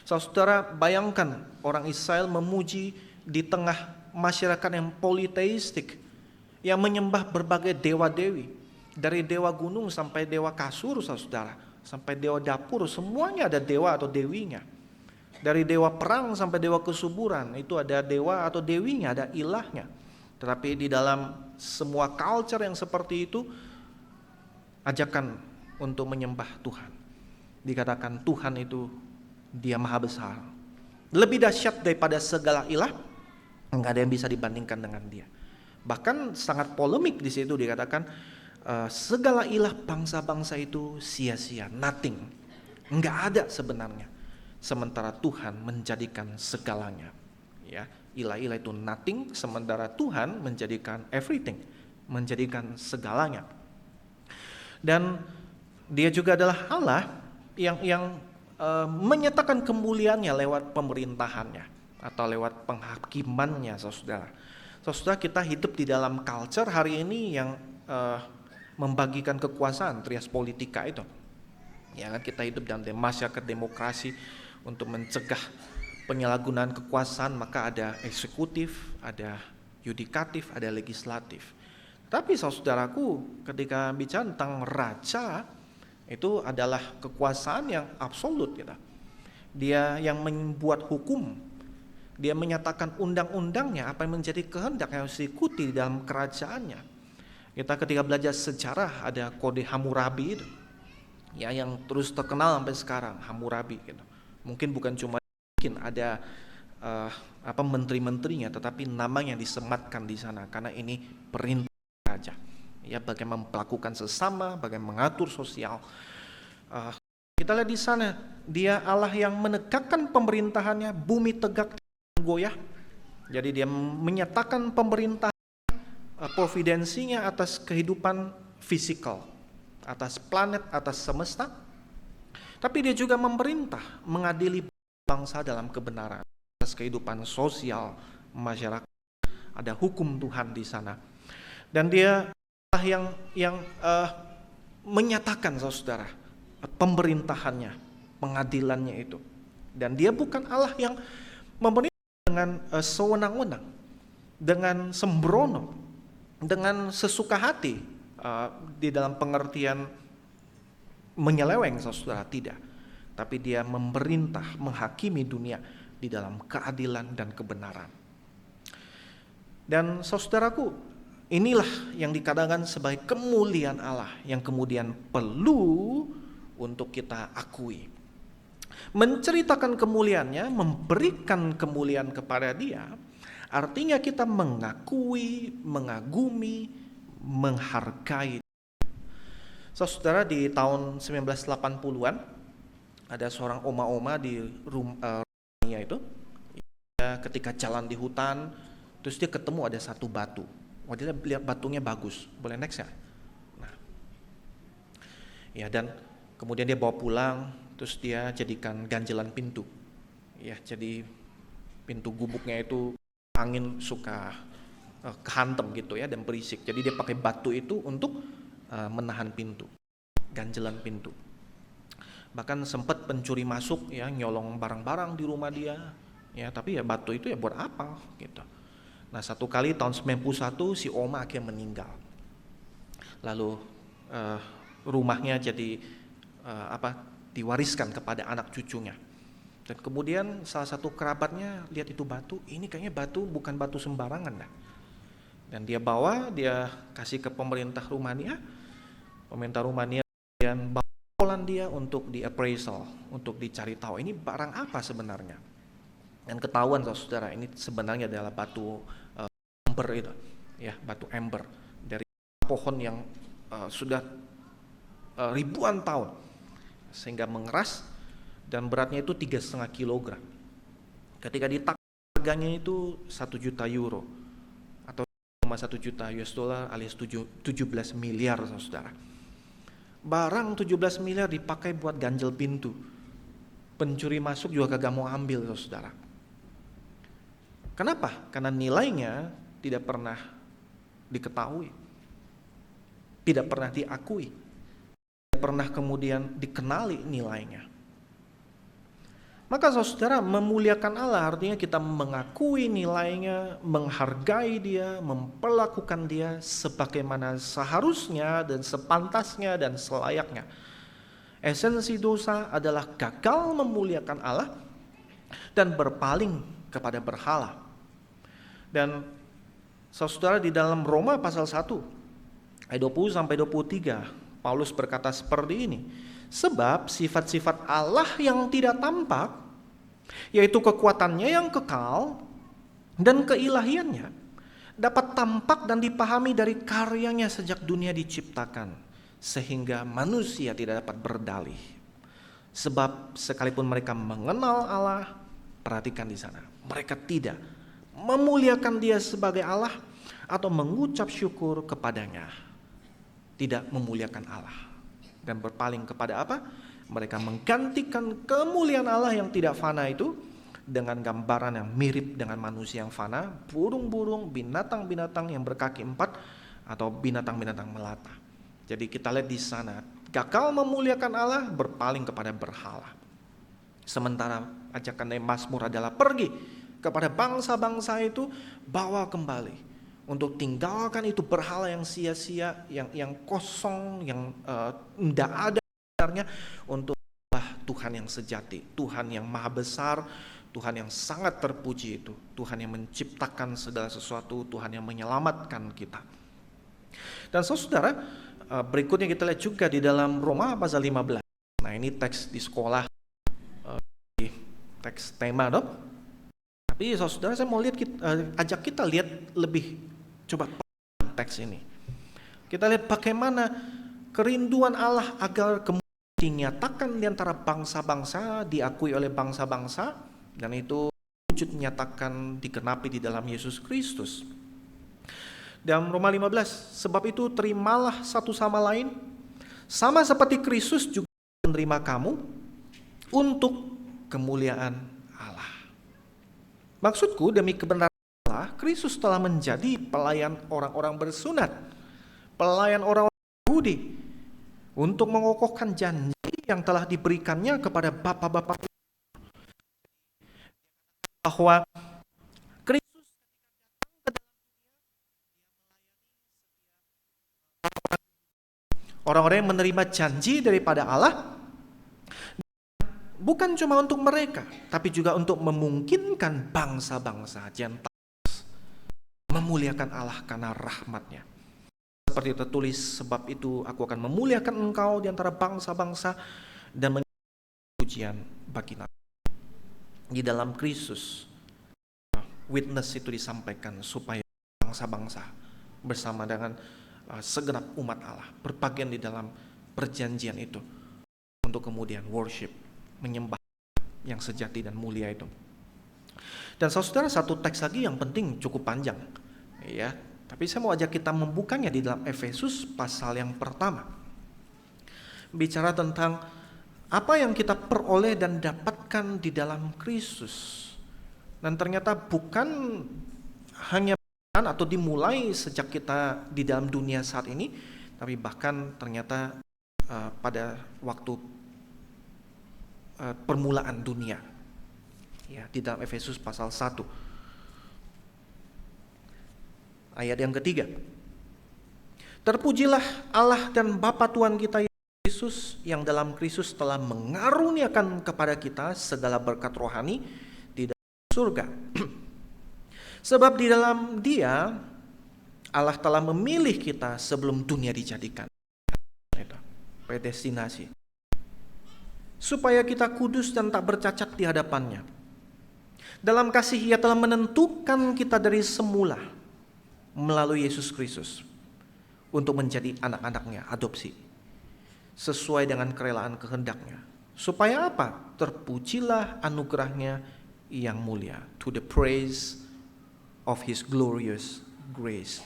Saudara, bayangkan orang Israel memuji di tengah masyarakat yang politeistik, yang menyembah berbagai dewa-dewi, dari dewa gunung sampai dewa kasur, saudara, sampai dewa dapur, semuanya ada dewa atau dewinya. Dari dewa perang sampai dewa kesuburan, itu ada dewa atau dewinya, ada ilahnya. Tetapi di dalam semua culture yang seperti itu, ajakan untuk menyembah Tuhan. Dikatakan Tuhan itu dia maha besar, lebih dahsyat daripada segala ilah, enggak ada yang bisa dibandingkan dengan dia. Bahkan sangat polemik di situ dikatakan segala ilah bangsa-bangsa itu sia-sia, nothing, enggak ada sebenarnya. Sementara Tuhan menjadikan segalanya. Ya, ilah-ilah itu nothing, sementara Tuhan menjadikan everything, menjadikan segalanya. Dan dia juga adalah Allah yang menyatakan kemuliaannya lewat pemerintahannya atau lewat penghakimannya, saudara. Saudara, kita hidup di dalam culture hari ini yang membagikan kekuasaan, trias politika itu. Ya kan, kita hidup dalam masyarakat demokrasi. Untuk mencegah penyalahgunaan kekuasaan, maka ada eksekutif, ada yudikatif, ada legislatif. Tapi saudaraku, ketika bicara tentang raja, itu adalah kekuasaan yang absolut gitu. Dia yang membuat hukum, dia menyatakan undang-undangnya, apa yang menjadi kehendak yang harus diikuti di dalam kerajaannya. Kita ketika belajar sejarah ada kode Hammurabi itu, ya, yang terus terkenal sampai sekarang, Hammurabi gitu. Mungkin bukan cuma mungkin ada menteri-menterinya, tetapi namanya disematkan di sana karena ini perintah raja. Ya, bagaimana melakukan sesama, bagaimana mengatur sosial. Kita lihat di sana, dia Allah yang menegakkan pemerintahannya, bumi tegak goyah. Jadi dia menyatakan pemerintah providensinya atas kehidupan fisikal, atas planet, atas semesta. Tapi dia juga memerintah, mengadili bangsa dalam kebenaran, atas kehidupan sosial masyarakat. Ada hukum Tuhan di sana. Dan dia yang menyatakan, saudara, pemerintahannya, pengadilannya itu. Dan dia bukan Allah yang memerintah dengan sewenang-wenang, dengan sembrono, dengan sesuka hati, di dalam pengertian menyeleweng, saudara, tidak. Tapi dia memerintah, menghakimi dunia di dalam keadilan dan kebenaran. Dan saudaraku, inilah yang dikatakan sebagai kemuliaan Allah yang kemudian perlu untuk kita akui. Menceritakan kemuliaannya, memberikan kemuliaan kepada dia, artinya kita mengakui, mengagumi, menghargai. Saudara, di tahun 1980-an ada seorang oma-oma di rumahnya itu, ya, ketika jalan di hutan, terus dia ketemu ada satu batu. Wah, dia lihat batunya bagus. Boleh next ya? Nah, ya, dan kemudian dia bawa pulang, terus dia jadikan ganjelan pintu. Ya, jadi pintu gubuknya itu angin suka kehantem gitu ya, dan berisik. Jadi dia pakai batu itu untuk menahan pintu, ganjelan pintu. Bahkan sempat pencuri masuk ya, nyolong barang-barang di rumah dia. Ya, tapi ya batu itu ya buat apa gitu. Nah, satu kali tahun 91 si oma akhirnya meninggal. Lalu rumahnya jadi diwariskan kepada anak cucunya. Dan kemudian salah satu kerabatnya lihat itu batu, ini kayaknya batu bukan batu sembarangan dah. Dan dia bawa, dia kasih ke pemerintah Rumania. Pemerintah Rumania kemudian bawa Polandia untuk di appraisal, untuk dicari tahu ini barang apa sebenarnya. Dan ketahuan, saudara, ini sebenarnya adalah batu ember itu, ya, batu ember dari pohon yang sudah ribuan tahun, sehingga mengeras dan beratnya itu 3,5 kilogram. Ketika ditakar harganya itu 1 juta euro atau 1 juta US dollar alias 17 miliar, saudara. Barang 17 miliar dipakai buat ganjel pintu. Pencuri masuk juga kagak mau ambil, saudara. Kenapa? Karena nilainya tidak pernah diketahui, tidak pernah diakui, tidak pernah kemudian dikenali nilainya. Maka saudara, memuliakan Allah artinya kita mengakui nilainya, menghargai dia, memperlakukan dia sebagaimana seharusnya dan sepantasnya dan selayaknya. Esensi dosa adalah gagal memuliakan Allah dan berpaling kepada berhala. Dan saudara, di dalam Roma pasal 1 ayat 20 sampai 23, Paulus berkata seperti ini. Sebab sifat-sifat Allah yang tidak tampak, yaitu kekuatannya yang kekal dan keilahiannya, dapat tampak dan dipahami dari karyanya sejak dunia diciptakan, sehingga manusia tidak dapat berdalih. Sebab sekalipun mereka mengenal Allah, perhatikan di sana, mereka tidak memuliakan Dia sebagai Allah atau mengucap syukur kepadanya. Tidak memuliakan Allah dan berpaling kepada apa? Mereka menggantikan kemuliaan Allah yang tidak fana itu dengan gambaran yang mirip dengan manusia yang fana, burung-burung, binatang-binatang yang berkaki 4 atau binatang-binatang melata. Jadi kita lihat di sana, gagal memuliakan Allah, berpaling kepada berhala. Sementara ajakan dari Mazmur adalah pergi kepada bangsa-bangsa itu, bawa kembali untuk tinggalkan itu berhala yang sia-sia, yang kosong, yang tidak ada sebenarnya, untuk Tuhan yang sejati, Tuhan yang maha besar, Tuhan yang sangat terpuji itu, Tuhan yang menciptakan segala sesuatu, Tuhan yang menyelamatkan kita. Dan saudara, berikutnya kita lihat juga di dalam Roma pasal 15. Nah, ini teks di sekolah, teks tema, dok. Tapi saudara, saya mau ajak kita lihat lebih coba teks ini. Kita lihat bagaimana kerinduan Allah agar kemudian dinyatakan di antara bangsa-bangsa, diakui oleh bangsa-bangsa, dan itu wujud nyatakan digenapi di dalam Yesus Kristus. Dalam Roma 15, sebab itu terimalah satu sama lain, sama seperti Kristus juga menerima kamu untuk kemuliaan Allah. Maksudku, demi kebenaran Allah, Kristus telah menjadi pelayan orang-orang bersunat, pelayan orang-orang Yahudi, untuk mengokohkan janji yang telah diberikannya kepada bapak-bapak, bahwa Kristus orang-orang yang menerima janji daripada Allah, bukan cuma untuk mereka, tapi juga untuk memungkinkan bangsa-bangsa Gentiles memuliakan Allah karena rahmat-Nya. Seperti tertulis, sebab itu aku akan memuliakan engkau di antara bangsa-bangsa dan menyanyikan pujian bagi nama. Di dalam Kristus, witness itu disampaikan supaya bangsa-bangsa bersama dengan segenap umat Allah berbagian di dalam perjanjian itu untuk kemudian worship, menyembah yang sejati dan mulia itu. Dan saudara, satu teks lagi yang penting, cukup panjang, ya. Tapi saya mau ajak kita membukanya di dalam Efesus pasal yang pertama. Bicara tentang apa yang kita peroleh dan dapatkan di dalam Kristus. Dan ternyata bukan hanya atau dimulai sejak kita di dalam dunia saat ini, tapi bahkan ternyata pada waktu permulaan dunia. Ya, di dalam Efesus pasal 1. Ayat yang ketiga. Terpujilah Allah dan Bapa Tuhan kita Yesus, yang dalam Kristus telah mengaruniakan kepada kita segala berkat rohani di dalam surga. Sebab di dalam Dia Allah telah memilih kita sebelum dunia dijadikan. Itu predestinasi. Supaya kita kudus dan tak bercacat di hadapan-Nya. Dalam kasih Ia telah menentukan kita dari semula melalui Yesus Kristus untuk menjadi anak-anak-Nya adopsi sesuai dengan kerelaan kehendak-Nya. Supaya apa? Terpujilah anugerah-Nya yang mulia, to the praise of His glorious grace,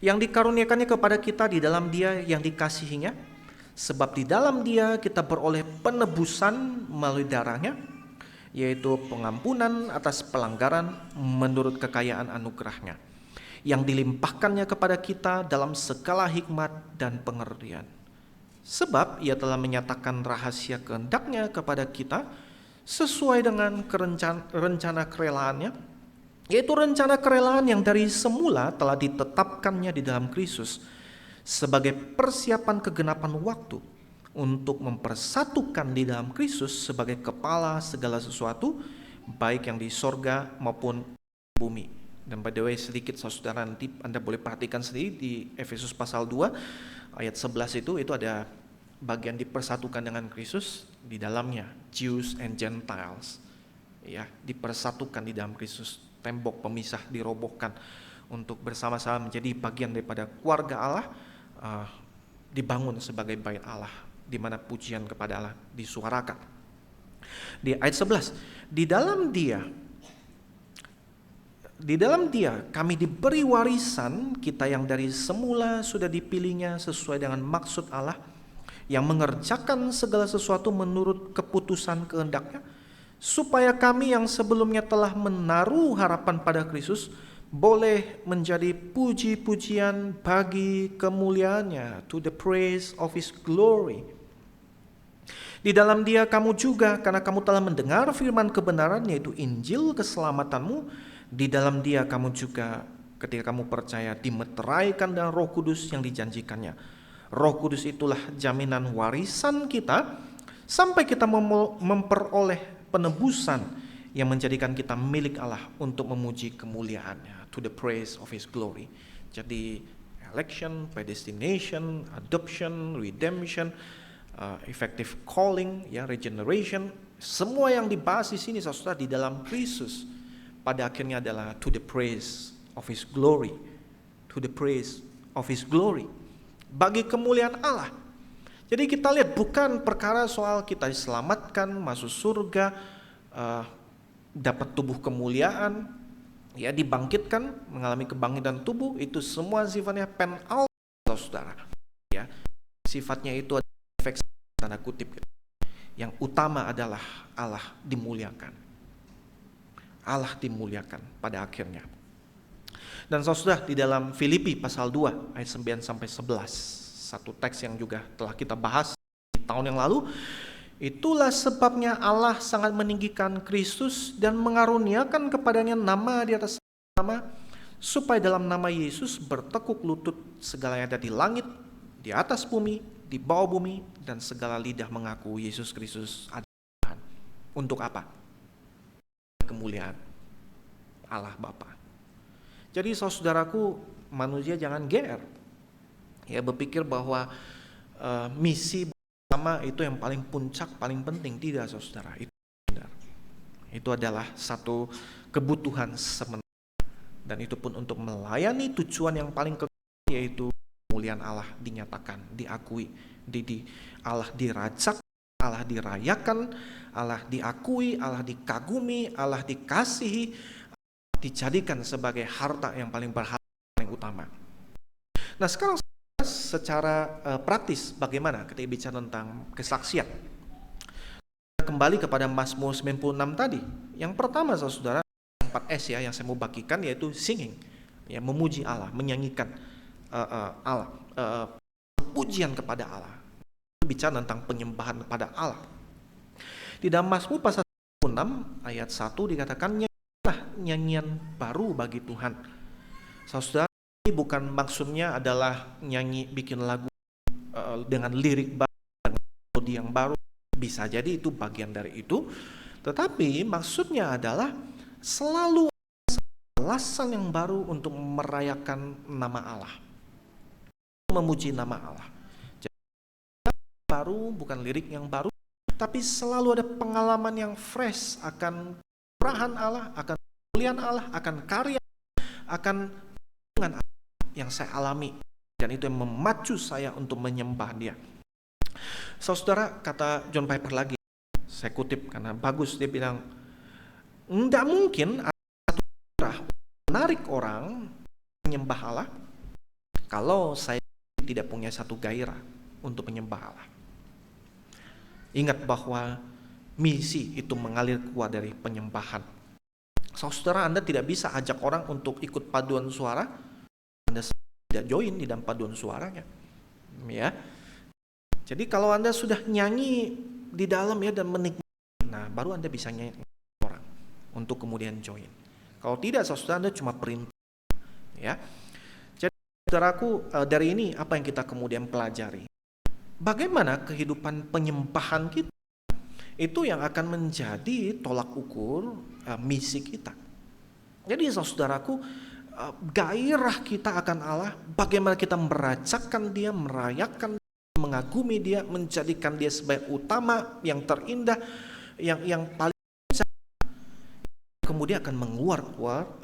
yang dikaruniakannya kepada kita di dalam Dia yang dikasihinya. Sebab di dalam Dia kita beroleh penebusan melalui darah-Nya, yaitu pengampunan atas pelanggaran menurut kekayaan anugerah-Nya, yang dilimpahkannya kepada kita dalam segala hikmat dan pengertian. Sebab Ia telah menyatakan rahasia kehendak-Nya kepada kita sesuai dengan rencana kerelaan-Nya, yaitu rencana kerelaan yang dari semula telah ditetapkannya di dalam Kristus sebagai persiapan kegenapan waktu, untuk mempersatukan di dalam Kristus sebagai kepala segala sesuatu, baik yang di sorga maupun bumi. Dan by the way, sedikit saudara, nanti Anda boleh perhatikan sendiri di Efesus pasal 2 ayat 11 itu ada bagian dipersatukan dengan Kristus, di dalamnya Jews and Gentiles, ya, dipersatukan di dalam Kristus. Tembok pemisah dirobohkan untuk bersama-sama menjadi bagian daripada keluarga Allah, dibangun sebagai bait Allah, di mana pujian kepada Allah disuarakan. Di ayat 11, di dalam Dia kami diberi warisan, kita yang dari semula sudah dipilihnya sesuai dengan maksud Allah, yang mengerjakan segala sesuatu menurut keputusan kehendak-Nya, supaya kami yang sebelumnya telah menaruh harapan pada Kristus boleh menjadi puji-pujian bagi kemuliaan-Nya, to the praise of His glory. Di dalam Dia kamu juga, karena kamu telah mendengar firman kebenaran, yaitu Injil keselamatanmu, di dalam Dia kamu juga ketika kamu percaya dimeteraikan dengan Roh Kudus yang dijanjikannya. Roh Kudus itulah jaminan warisan kita sampai kita memperoleh penebusan yang menjadikan kita milik Allah untuk memuji kemuliaan-Nya, to the praise of His glory. Jadi election, predestination, adoption, redemption, effective calling, ya, regeneration. Semua yang dibahas di sini saudara di dalam Kristus pada akhirnya adalah to the praise of His glory, to the praise of His glory, bagi kemuliaan Allah. Jadi kita lihat bukan perkara soal kita diselamatkan, masuk surga, dapat tubuh kemuliaan, ya, dibangkitkan, mengalami kebangkitan tubuh, itu semua sifatnya penalti, saudara. Ya, sifatnya itu ada efek tanda kutip. Yang utama adalah Allah dimuliakan. Allah dimuliakan pada akhirnya. Dan saudara, di dalam Filipi pasal 2 ayat 9 sampai 11, satu teks yang juga telah kita bahas di tahun yang lalu. Itulah sebabnya Allah sangat meninggikan Kristus dan mengaruniakan kepadanya nama di atas nama, supaya dalam nama Yesus bertekuk lutut segala yang ada di langit, di atas bumi, di bawah bumi, dan segala lidah mengaku Yesus Kristus adalah Tuhan. Untuk apa? Kemuliaan Allah Bapa. Jadi saudaraku, manusia jangan GR, ya, berpikir bahwa misi bersama itu yang paling puncak, paling penting. Tidak, saudara, itu benar. Itu adalah satu kebutuhan sementara, dan itu pun untuk melayani tujuan yang paling kekal, yaitu kemuliaan Allah dinyatakan, diakui, Allah dirajak, Allah dirayakan, Allah diakui, Allah dikagumi, Allah dikasihi, dijadikan sebagai harta yang paling berharga, paling utama. Nah, sekarang secara praktis bagaimana ketika bicara tentang kesaksian? Kembali kepada Mazmur 96 tadi. Yang pertama saudara, 4S ya yang saya mau bagikan, yaitu singing, ya, memuji Allah, menyanyikan Allah, pujian kepada Allah. Bicara tentang penyembahan kepada Allah. Di dalam Mazmur pasal 6 ayat 1 dikatakan, nyanyilah nyanyian baru bagi Tuhan. Saudara, ini bukan maksudnya adalah nyanyi bikin lagu dengan lirik baru, dengan melodi yang baru. Bisa jadi itu bagian dari itu, tetapi maksudnya adalah selalu alasan yang baru untuk merayakan nama Allah, memuji nama Allah. Jadi baru, bukan lirik yang baru, tapi selalu ada pengalaman yang fresh akan kemurahan Allah, akan kemuliaan Allah, akan karya, akan dengan Allah yang saya alami, dan itu yang memacu saya untuk menyembah Dia. Saudara, kata John Piper lagi, saya kutip karena bagus, dia bilang, tidak mungkin ada satu cara menarik orang menyembah Allah kalau saya tidak punya satu gairah untuk menyembah Allah. Ingat bahwa misi itu mengalir keluar dari penyembahan. Saudara, Anda tidak bisa ajak orang untuk ikut paduan suara, Anda tidak join di dalam paduan suaranya, ya. Jadi kalau Anda sudah nyanyi di dalam, ya, dan menikmati, nah baru Anda bisa nyanyi orang untuk kemudian join. Kalau tidak, saudara, Anda cuma perintah, ya. Jadi saudaraku, dari ini apa yang kita kemudian pelajari? Bagaimana kehidupan penyembahan kita itu yang akan menjadi tolak ukur misi kita. Jadi saudaraku, gairah kita akan Allah, bagaimana kita merajakan Dia, merayakan, mengagumi Dia, menjadikan Dia sebagai utama, yang terindah, yang paling kemudian akan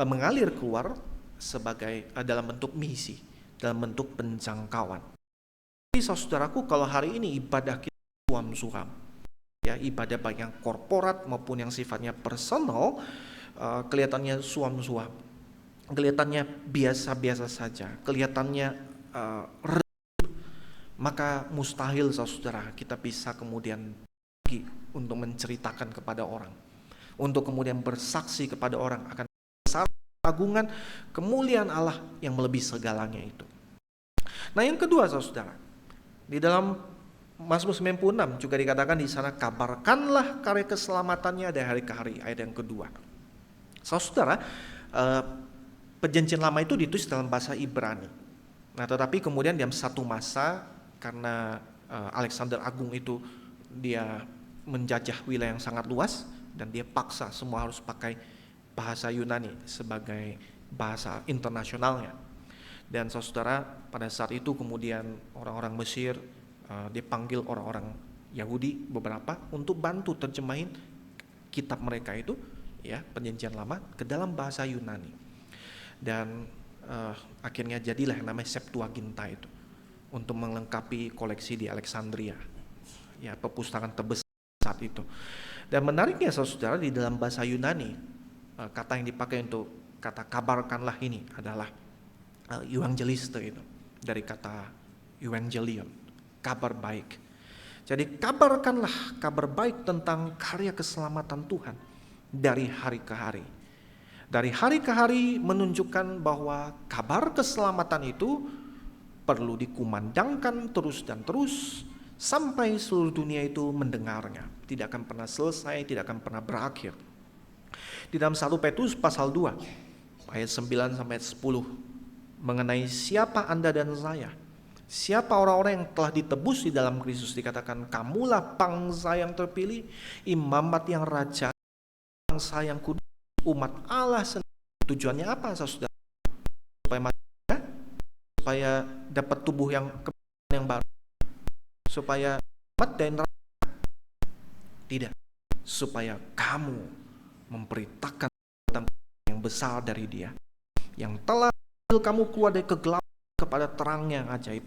mengalir keluar sebagai dalam bentuk misi, dalam bentuk penjangkauan. Jadi saudaraku, kalau hari ini ibadah kita suam-suam, ya, ibadah baik yang korporat maupun yang sifatnya personal, kelihatannya suam-suam, kelihatannya biasa-biasa saja, kelihatannya maka mustahil saudara kita bisa kemudian pergi untuk menceritakan kepada orang, untuk kemudian bersaksi kepada orang akan agungan kemuliaan Allah yang melebihi segalanya itu. Nah, yang kedua saudara, di dalam Mazmur 96 juga dikatakan di sana, kabarkanlah karya keselamatannya dari hari ke hari, ayat yang kedua. Saudara, perjanjian lama itu ditulis dalam bahasa Ibrani. Nah, tetapi kemudian dalam satu masa, karena Alexander Agung itu dia menjajah wilayah yang sangat luas, dan dia paksa semua harus pakai bahasa Yunani sebagai bahasa internasionalnya. Dan saudara, pada saat itu kemudian orang-orang Mesir dipanggil orang-orang Yahudi beberapa untuk bantu terjemahin kitab mereka itu, ya, Perjanjian Lama ke dalam bahasa Yunani. Dan akhirnya jadilah yang namanya Septuaginta itu untuk melengkapi koleksi di Alexandria, ya, perpustakaan terbesar saat itu. Dan menariknya saudara, di dalam bahasa Yunani kata yang dipakai untuk kata kabarkanlah ini adalah evangeliste, itu dari kata evangelion, kabar baik. Jadi kabarkanlah kabar baik tentang karya keselamatan Tuhan dari hari ke hari. Dari hari ke hari menunjukkan bahwa kabar keselamatan itu perlu dikumandangkan terus dan terus sampai seluruh dunia itu mendengarnya. Tidak akan pernah selesai, tidak akan pernah berakhir. Di dalam 1 Petrus pasal 2 ayat 9 sampai 10 mengenai siapa Anda dan saya, siapa orang-orang yang telah ditebus di dalam Kristus, dikatakan kamulah bangsa yang terpilih, imamat yang raja, bangsa yang kudus, umat Allah sendiri. Tujuannya apa saudara? Supaya manusia, supaya dapat tubuh yang baru, supaya umat dan rakyat. Tidak, supaya kamu memberitakan yang besar dari Dia, yang telah memambil kamu keluar dari kegelapan kepada terang yang ajaib.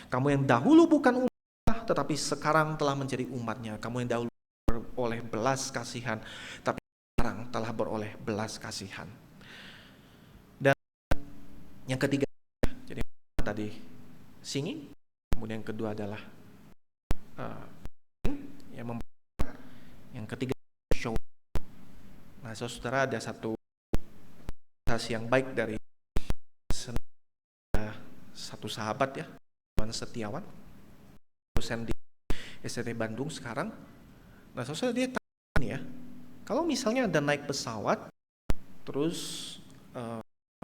Kamu yang dahulu bukan umat, tetapi sekarang telah menjadi umatnya. Kamu yang dahulu beroleh belas kasihan, tapi sekarang telah beroleh belas kasihan. Dan yang ketiga, jadi tadi singing, kemudian yang kedua adalah yang ketiga show. Nah, saudara, ada satu kasih yang baik dari satu sahabat, ya, Tuan Setiawan, dosen di STT Bandung sekarang. Nah, saudara, dia tanya, ya, kalau misalnya ada naik pesawat, terus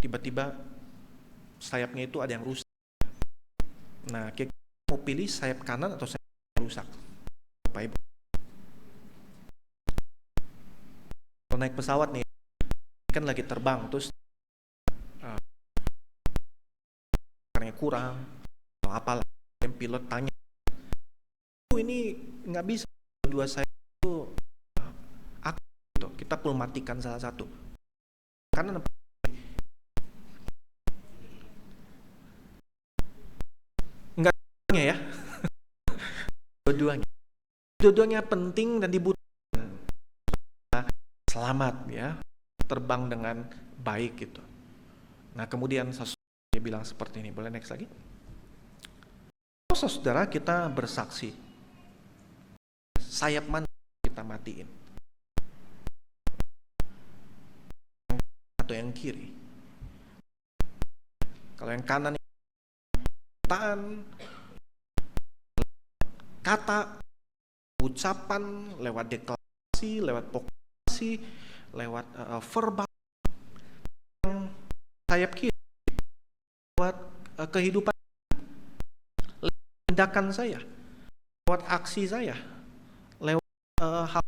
tiba-tiba sayapnya itu ada yang rusak. Nah, kita mau pilih sayap kanan atau sayap yang rusak? Bapak Ibu, kalau naik pesawat nih, kan lagi terbang, terus karena kurang atau apalah, pilot tanya, ini nggak bisa dua sayap itu gitu. Kita perlu matikan salah satu karena enggak ya. Dua-duanya penting dan dibutuhkan selamat, ya, terbang dengan baik gitu. Nah, kemudian dia bilang seperti ini, boleh next lagi? Kalau saudara kita bersaksi, sayap mana kita matiin? Atau yang kiri? Kalau yang kanan, kata, ucapan, lewat deklarasi, lewat proklamasi, lewat verbal. Yang sayap kiri lewat kehidupan, lewat tindakan saya, lewat aksi saya, lewat hal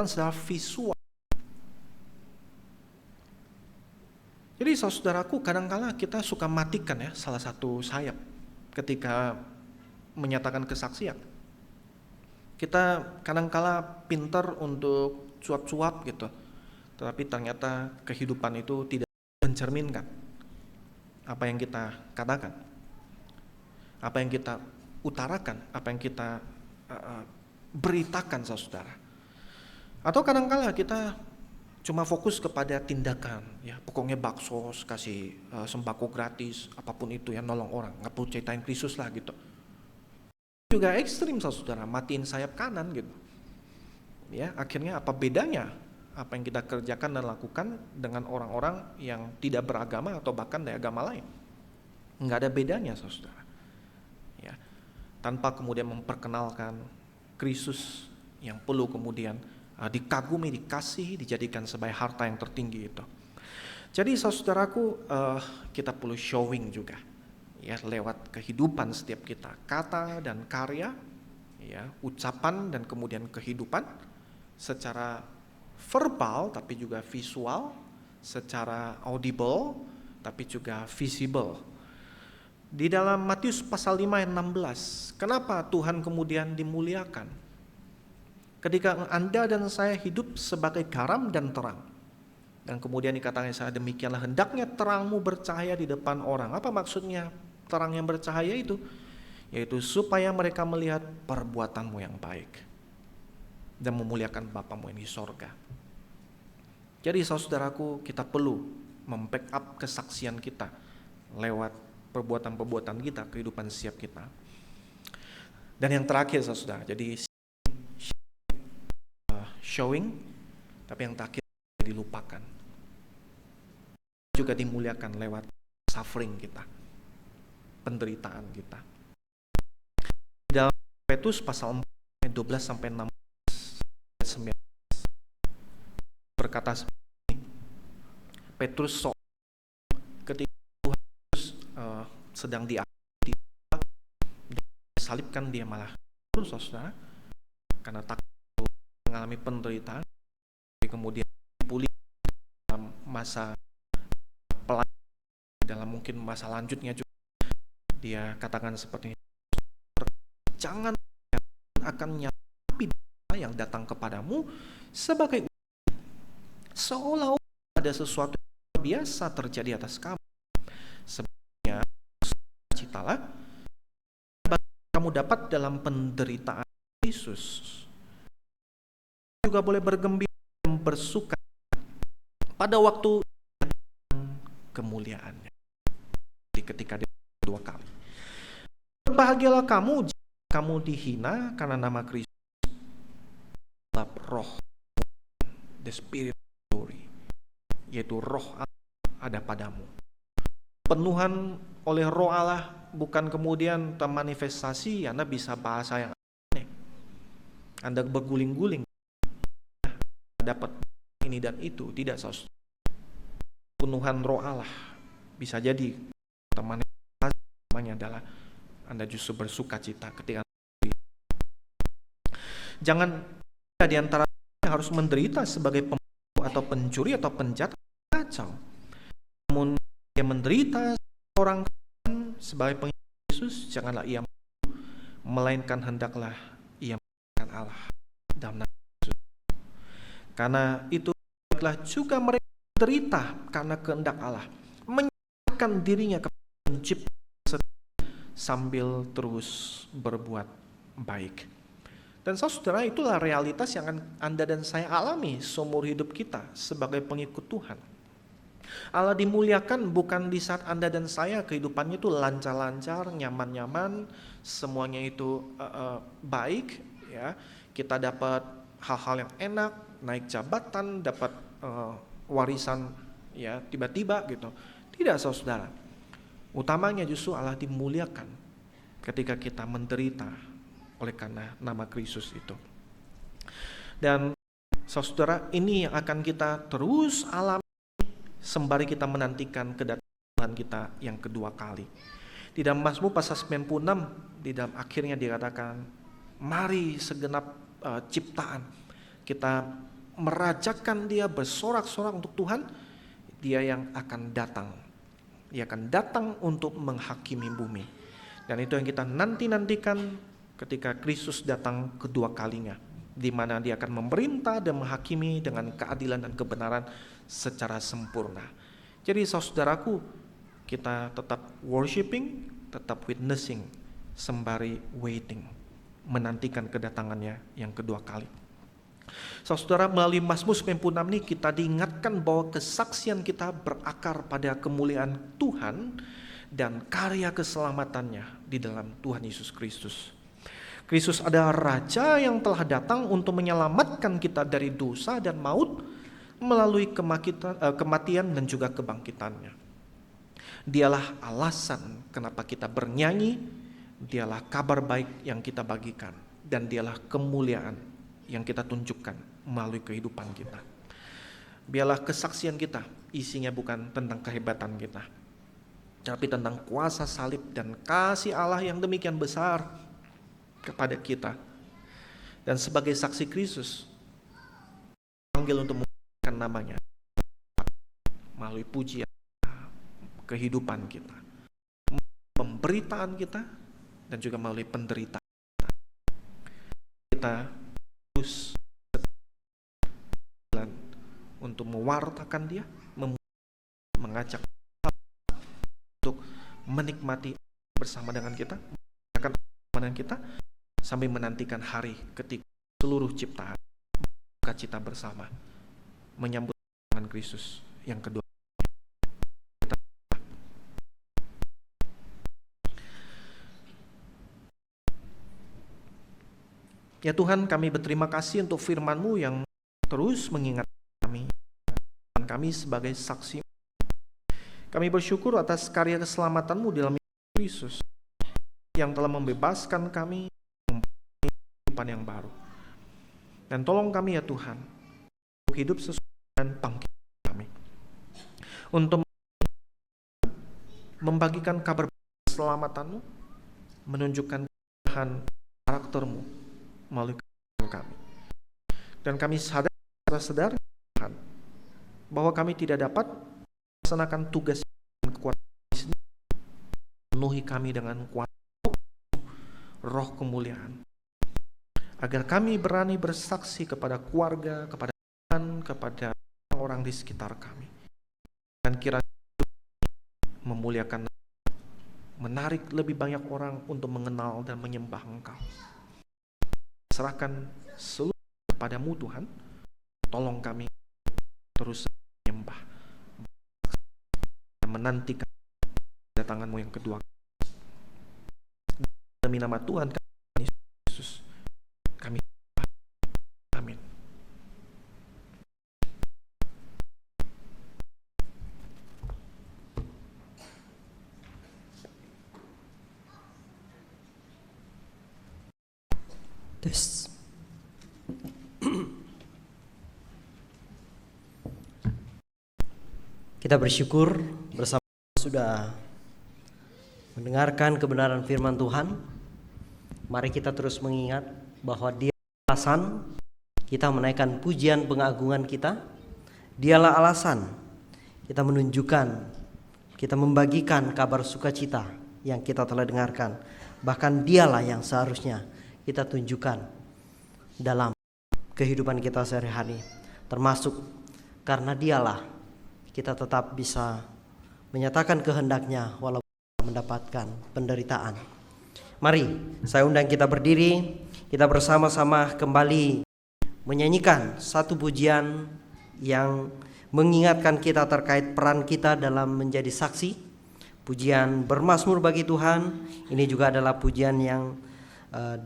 secara visual. Jadi saudaraku, kadang-kala kita suka matikan, ya, salah satu sayap ketika menyatakan kesaksian. Kita kadang-kala pintar untuk cuap-cuap gitu, tetapi ternyata kehidupan itu tidak mencerminkan apa yang kita katakan, apa yang kita utarakan, apa yang kita beritakan, saudara. Atau kadang-kala kita cuma fokus kepada tindakan, ya, pokoknya baksos, kasih sembako gratis, apapun itu, ya, nolong orang, nggak perlu ceritain Kristus lah gitu. Juga ekstrim, saudara, matiin sayap kanan gitu, ya. Akhirnya apa bedanya apa yang kita kerjakan dan lakukan dengan orang-orang yang tidak beragama atau bahkan dari agama lain? Nggak ada bedanya, saudara, ya. Tanpa kemudian memperkenalkan Kristus yang perlu kemudian dikagumi, dikasihi, dijadikan sebagai harta yang tertinggi itu. Jadi saudaraku, kita perlu showing juga, ya, lewat kehidupan setiap kita, kata dan karya, ya, ucapan dan kemudian kehidupan, secara verbal tapi juga visual, secara audible tapi juga visible. Di dalam Matius pasal 5 ayat 16, kenapa Tuhan kemudian dimuliakan? Ketika Anda dan saya hidup sebagai garam dan terang. Dan kemudian dikatakan saya demikianlah hendaknya terangmu bercahaya di depan orang. Apa maksudnya terang yang bercahaya itu? Yaitu supaya mereka melihat perbuatanmu yang baik dan memuliakan Bapamu yang di sorga. Jadi saudaraku, kita perlu membackup kesaksian kita lewat perbuatan-perbuatan kita, kehidupan setiap kita. Dan yang terakhir saudara, jadi showing, tapi yang terakhir dilupakan. Juga dimuliakan lewat suffering kita, penderitaan kita. Di dalam Petrus pasal 4 ayat 12 sampai 16 berkata seperti ini. Petrus ketika Tuhan sedang disalibkan, dia malah terus saudara, karena takut mengalami penderitaan, kemudian pulih dalam masa dalam mungkin masa lanjutnya juga dia katakan seperti ini, jangan akan nyapi yang datang kepadamu sebagai seolah-olah ada sesuatu yang biasa terjadi atas kamu. Sebenarnya citalah kamu dapat dalam penderitaan Yesus juga boleh bergembira dan bersuka pada waktu kemuliaannya. Ketika dia dua kali. Berbahagialah kamu jika kamu dihina karena nama Kristus, sebab roh, the spirit glory, yaitu roh Allah ada padamu. Penuhan oleh roh Allah bukan kemudian termanifestasi Anda bisa bahasa yang aneh, Anda berguling-guling dapat ini dan itu. Tidak, saudara. Penuhan roh Allah bisa jadi termanifestasi namanya adalah Anda justru bersuka cita ketika jangan di antara harus menderita sebagai pembunuh atau pencuri atau penjahat, kacau. Namun dia menderita orang sebagai pengikut Yesus, janganlah ia melainkan hendaklah ia melakukan Allah dalam nama Yesus. Karena itu baiklah juga mereka menderita karena kehendak Allah, menyerahkan dirinya kepada Pencipta sambil terus berbuat baik. Dan saudara, itulah realitas yang akan Anda dan saya alami seumur hidup kita sebagai pengikut Tuhan. Allah dimuliakan bukan di saat Anda dan saya kehidupannya itu lancar-lancar, nyaman-nyaman, semuanya itu baik, ya. Kita dapat hal-hal yang enak, naik jabatan, dapat warisan, ya, tiba-tiba gitu. Tidak, saudara. Utamanya justru Allah dimuliakan ketika kita menderita oleh karena nama Kristus itu. Dan saudara, ini yang akan kita terus alami sembari kita menantikan kedatangan Tuhan kita yang kedua kali. Di dalam Mazmur pasal 96, di dalam akhirnya dikatakan, mari segenap ciptaan kita merajakan dia, bersorak-sorak untuk Tuhan. Dia yang akan datang. Dia akan datang untuk menghakimi bumi. Dan itu yang kita nanti-nantikan ketika Kristus datang kedua kalinya, di mana dia akan memerintah dan menghakimi dengan keadilan dan kebenaran secara sempurna. Jadi saudaraku, kita tetap worshiping, tetap witnessing, sembari waiting, menantikan kedatangannya yang kedua kali. Saudara, melalui Mazmur 96 ini kita diingatkan bahwa kesaksian kita berakar pada kemuliaan Tuhan dan karya keselamatannya di dalam Tuhan Yesus Kristus. Kristus adalah Raja yang telah datang untuk menyelamatkan kita dari dosa dan maut melalui kematian dan juga kebangkitannya. Dialah alasan kenapa kita bernyanyi, dialah kabar baik yang kita bagikan, dan dialah kemuliaan yang kita tunjukkan melalui kehidupan kita. Biarlah kesaksian kita isinya bukan tentang kehebatan kita, tapi tentang kuasa salib dan kasih Allah yang demikian besar kepada kita. Dan sebagai saksi Kristus, panggil untuk memuliakan namanya melalui pujian kehidupan kita, pemberitaan kita dan juga melalui penderitaan kita terus untuk mewartakan dia, mengajak untuk menikmati bersama dengan kita, akan bersama dengan kita sambil menantikan hari ketika seluruh ciptaan buka cita bersama menyambut dengan Kristus yang kedua. Ya Tuhan, kami berterima kasih untuk firman-Mu yang terus mengingat kami sebagai saksi. Kami bersyukur atas karya keselamatan-Mu dalam Kristus yang telah membebaskan kami mempunyai kehidupan yang baru. Dan tolong kami ya Tuhan, untuk hidup sesuai dengan panggilan kami, untuk membagikan kabar keselamatan-Mu, menunjukkan keindahan karakter-Mu melalui kehidupan kami. Dan kami sadar Tuhan, bahwa kami tidak dapat melaksanakan tugas dan kekuatan sendiri. Penuhi kami dengan kuasa roh kemuliaan, agar kami berani bersaksi kepada keluarga, kepada Tuhan, kepada orang-orang di sekitar kami, dan kiranya memuliakan, menarik lebih banyak orang untuk mengenal dan menyembah Engkau. Serahkan seluruh kepadamu Tuhan, tolong kami terus menyembah dan menantikan kedatangan-Mu yang kedua. Demi nama Tuhan kami Yesus kami, amin. Tes. Kita bersyukur bersama sudah mendengarkan kebenaran firman Tuhan. Mari kita terus mengingat bahwa Dia alasan kita menaikkan pujian pengagungan kita. Dialah alasan kita menunjukkan, kita membagikan kabar sukacita yang kita telah dengarkan. Bahkan Dialah yang seharusnya kita tunjukkan dalam kehidupan kita sehari-hari, termasuk karena Dialah kita tetap bisa menyatakan kehendak-Nya walaupun mendapatkan penderitaan. Mari saya undang kita berdiri, kita bersama-sama kembali menyanyikan satu pujian yang mengingatkan kita terkait peran kita dalam menjadi saksi. Pujian bermazmur bagi Tuhan. Ini juga adalah pujian yang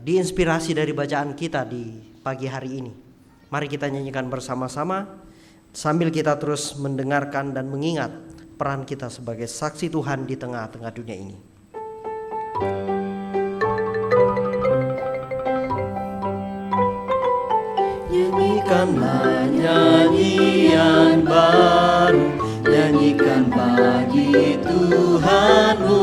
diinspirasi dari bacaan kita di pagi hari ini. Mari kita nyanyikan bersama-sama sambil kita terus mendengarkan dan mengingat peran kita sebagai saksi Tuhan di tengah-tengah dunia ini. Nyanyikanlah nyanyian baru, nyanyikan bagi Tuhanmu.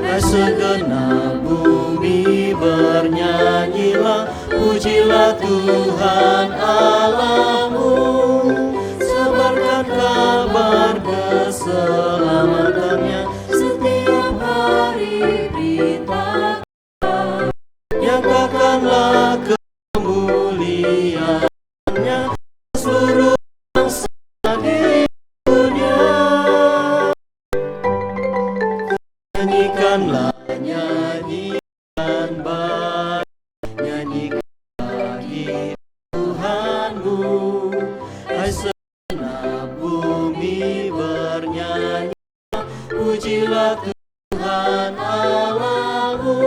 Hai segenap bumi bernyanyilah, pujilah Tuhan Allahmu. Sebarkan kabar keselamatannya, setiap hari beritakan. Nyatakanlah kemuliaannya seluruh bangsa di dunia. Nyanyikanlah nyanyian baru, nyanyikan bagi Tuhanmu. Hai segenap bumi bernyanyi, pujilah Tuhan Allahmu.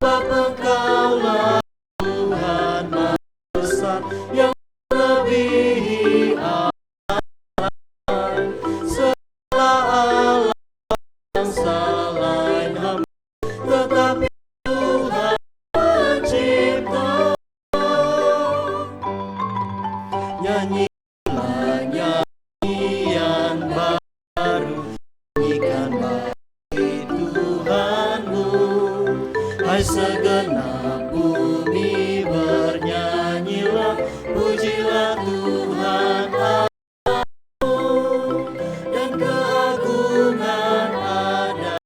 Sebab Engkaulah Tuhan Maha Besar yang melebihi Allah, segala Allah bangsa lain hamba, tetapi Tuhan pencipta. Nyanyilah nyanyian baru, nyanyikan bagi Tuhanmu. Hai segenap bumi bernyanyilah, pujilah Tuhan Allahmu. Dan keagungan ada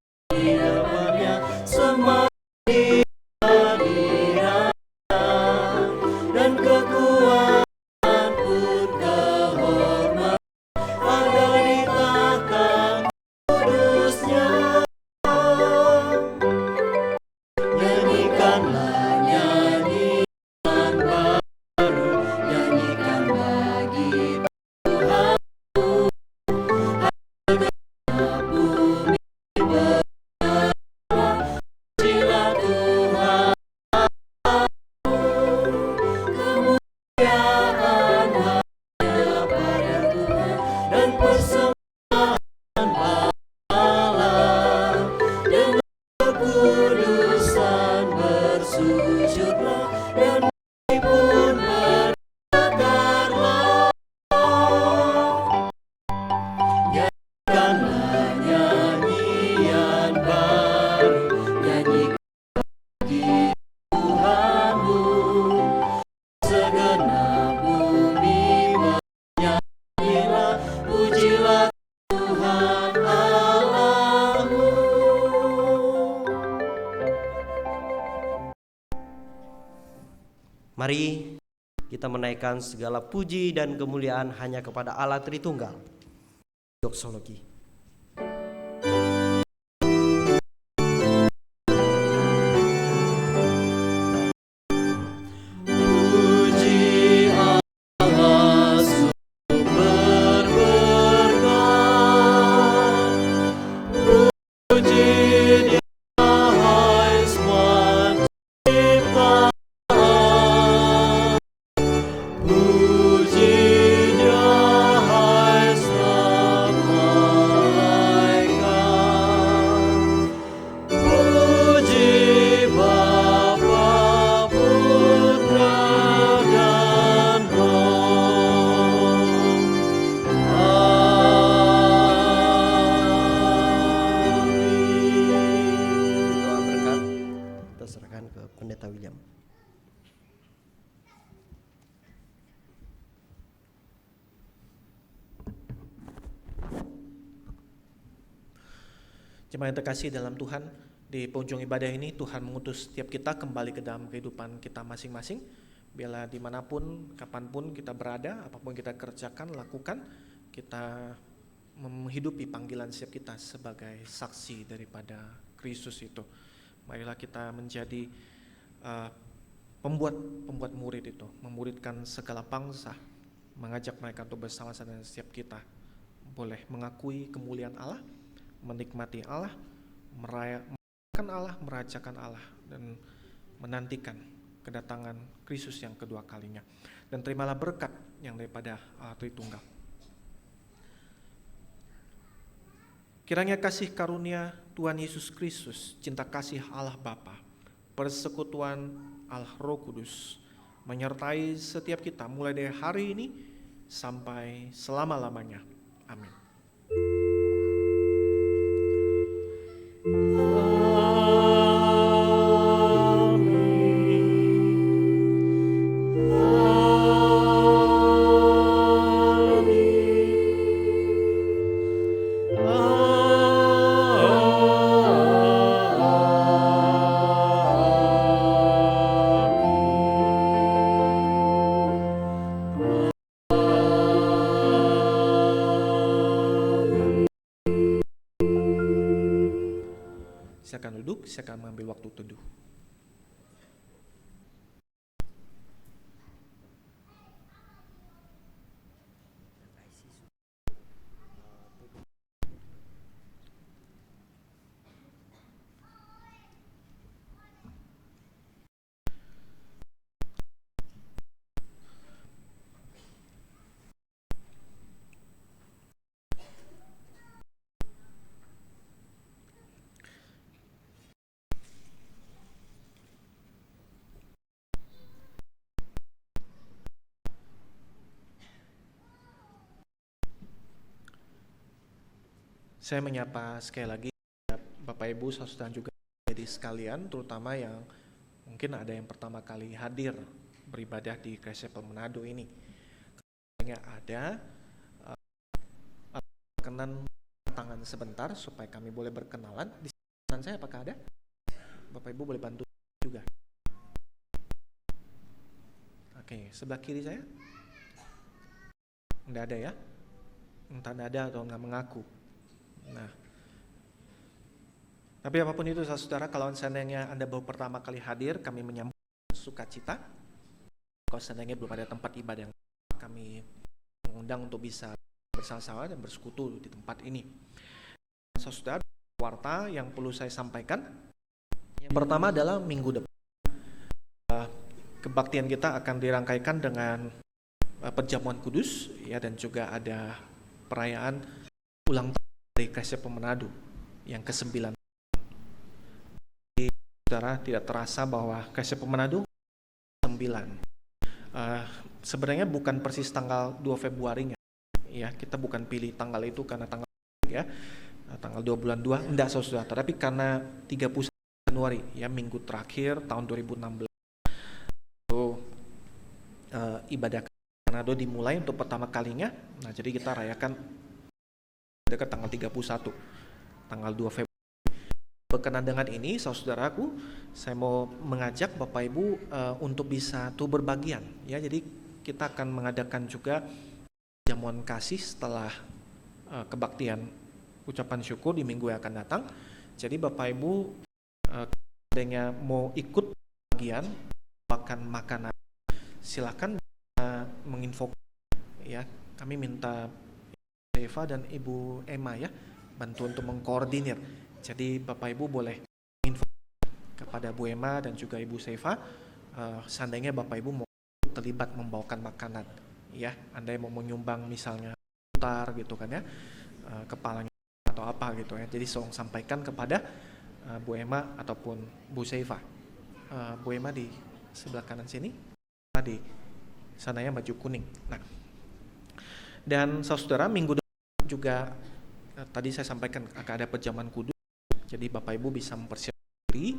Mari kita menaikkan segala puji dan kemuliaan hanya kepada Allah Tritunggal. Doksologi. Jemaat yang terkasih dalam Tuhan, di penghujung ibadah ini Tuhan mengutus setiap kita kembali ke dalam kehidupan kita masing-masing. Biarlah dimanapun, kapanpun kita berada, apapun kita kerjakan, lakukan, kita menghidupi panggilan setiap kita sebagai saksi daripada Kristus itu. Marilah kita menjadi pembuat murid itu, memuridkan segala bangsa, mengajak mereka untuk bersama-sama dengan setiap kita. Boleh mengakui kemuliaan Allah, menikmati Allah, merayakan Allah, merajakan Allah, dan menantikan kedatangan Kristus yang kedua kalinya. Dan terimalah berkat yang daripada Allah Tritunggal. Kiranya kasih karunia Tuhan Yesus Kristus, cinta kasih Allah Bapa, persekutuan Allah Roh Kudus, menyertai setiap kita mulai dari hari ini sampai selama-lamanya. Amin. Silakan duduk, silakan mengambil waktu teduh. Saya menyapa sekali lagi Bapak Ibu, saudara juga jadi sekalian, terutama yang mungkin ada yang pertama kali hadir beribadah di Grace Chapel Manado ini. Kalau ada perkenan tangan sebentar supaya kami boleh berkenalan. Di kanan saya apakah ada? Bapak Ibu boleh bantu juga. Oke, sebelah kiri saya? Enggak ada ya? Entah ada atau enggak mengaku. Nah, tapi apapun itu saudara, kalau seandainya Anda baru pertama kali hadir, kami menyambut sukacita. Kalau seandainya belum ada tempat ibadah, kami mengundang untuk bisa bersama-sama dan bersekutu di tempat ini. Saudara, warta yang perlu saya sampaikan. Yang pertama adalah minggu depan kebaktian kita akan dirangkaikan dengan perjamuan kudus, ya, dan juga ada perayaan ulang tahun dari Grace Chapel Manado yang ke-9. Jadi, saudara, tidak terasa bahwa Grace Chapel Manado 9. Sebenarnya bukan persis tanggal 2 Februarinya. Ya, kita bukan pilih tanggal itu karena tanggal ya, tanggal 2 bulan 2, enggak saudara, tapi karena 31 Januari ya, minggu terakhir tahun 2016. So, ibadah Manado dimulai untuk pertama kalinya. Nah, jadi kita rayakan dekat tanggal 31, tanggal 2 Februari. Berkenan dengan ini, saudaraku, saya mau mengajak Bapak Ibu untuk bisa berbagian. Ya, jadi kita akan mengadakan juga jamuan kasih setelah kebaktian ucapan syukur di minggu yang akan datang. Jadi Bapak Ibu adanya mau ikut bagian makan makanan, silakan menginfo ya. Kami minta Eva dan Ibu Emma ya bantu untuk mengkoordinir. Jadi Bapak Ibu boleh info kepada Bu Emma dan juga Ibu Seva, seandainya Bapak Ibu mau terlibat membawakan makanan, ya, Anda mau menyumbang misalnya putar gitu kan ya, kepalanya atau apa gitu ya. Jadi sampaikan kepada Bu Emma ataupun Bu Seva. Bu Emma di sebelah kanan sini, di sananya baju kuning. Nah, dan saudara minggu depan juga tadi saya sampaikan akan ada perjamuan kudus. Jadi Bapak Ibu bisa mempersiapkan diri.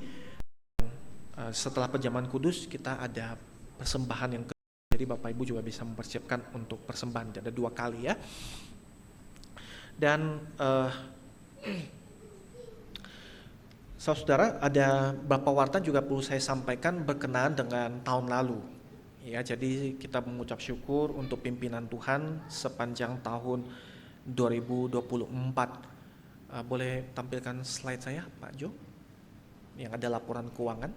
Setelah perjamuan kudus kita ada persembahan yang kedua. Jadi Bapak Ibu juga bisa mempersiapkan untuk persembahan. Ada 2 kali ya. Dan saudara, ada beberapa warta juga perlu saya sampaikan berkenaan dengan tahun lalu. Ya, jadi kita mengucap syukur untuk pimpinan Tuhan sepanjang tahun 2024. Boleh tampilkan slide saya, Pak Jo, yang ada laporan keuangan.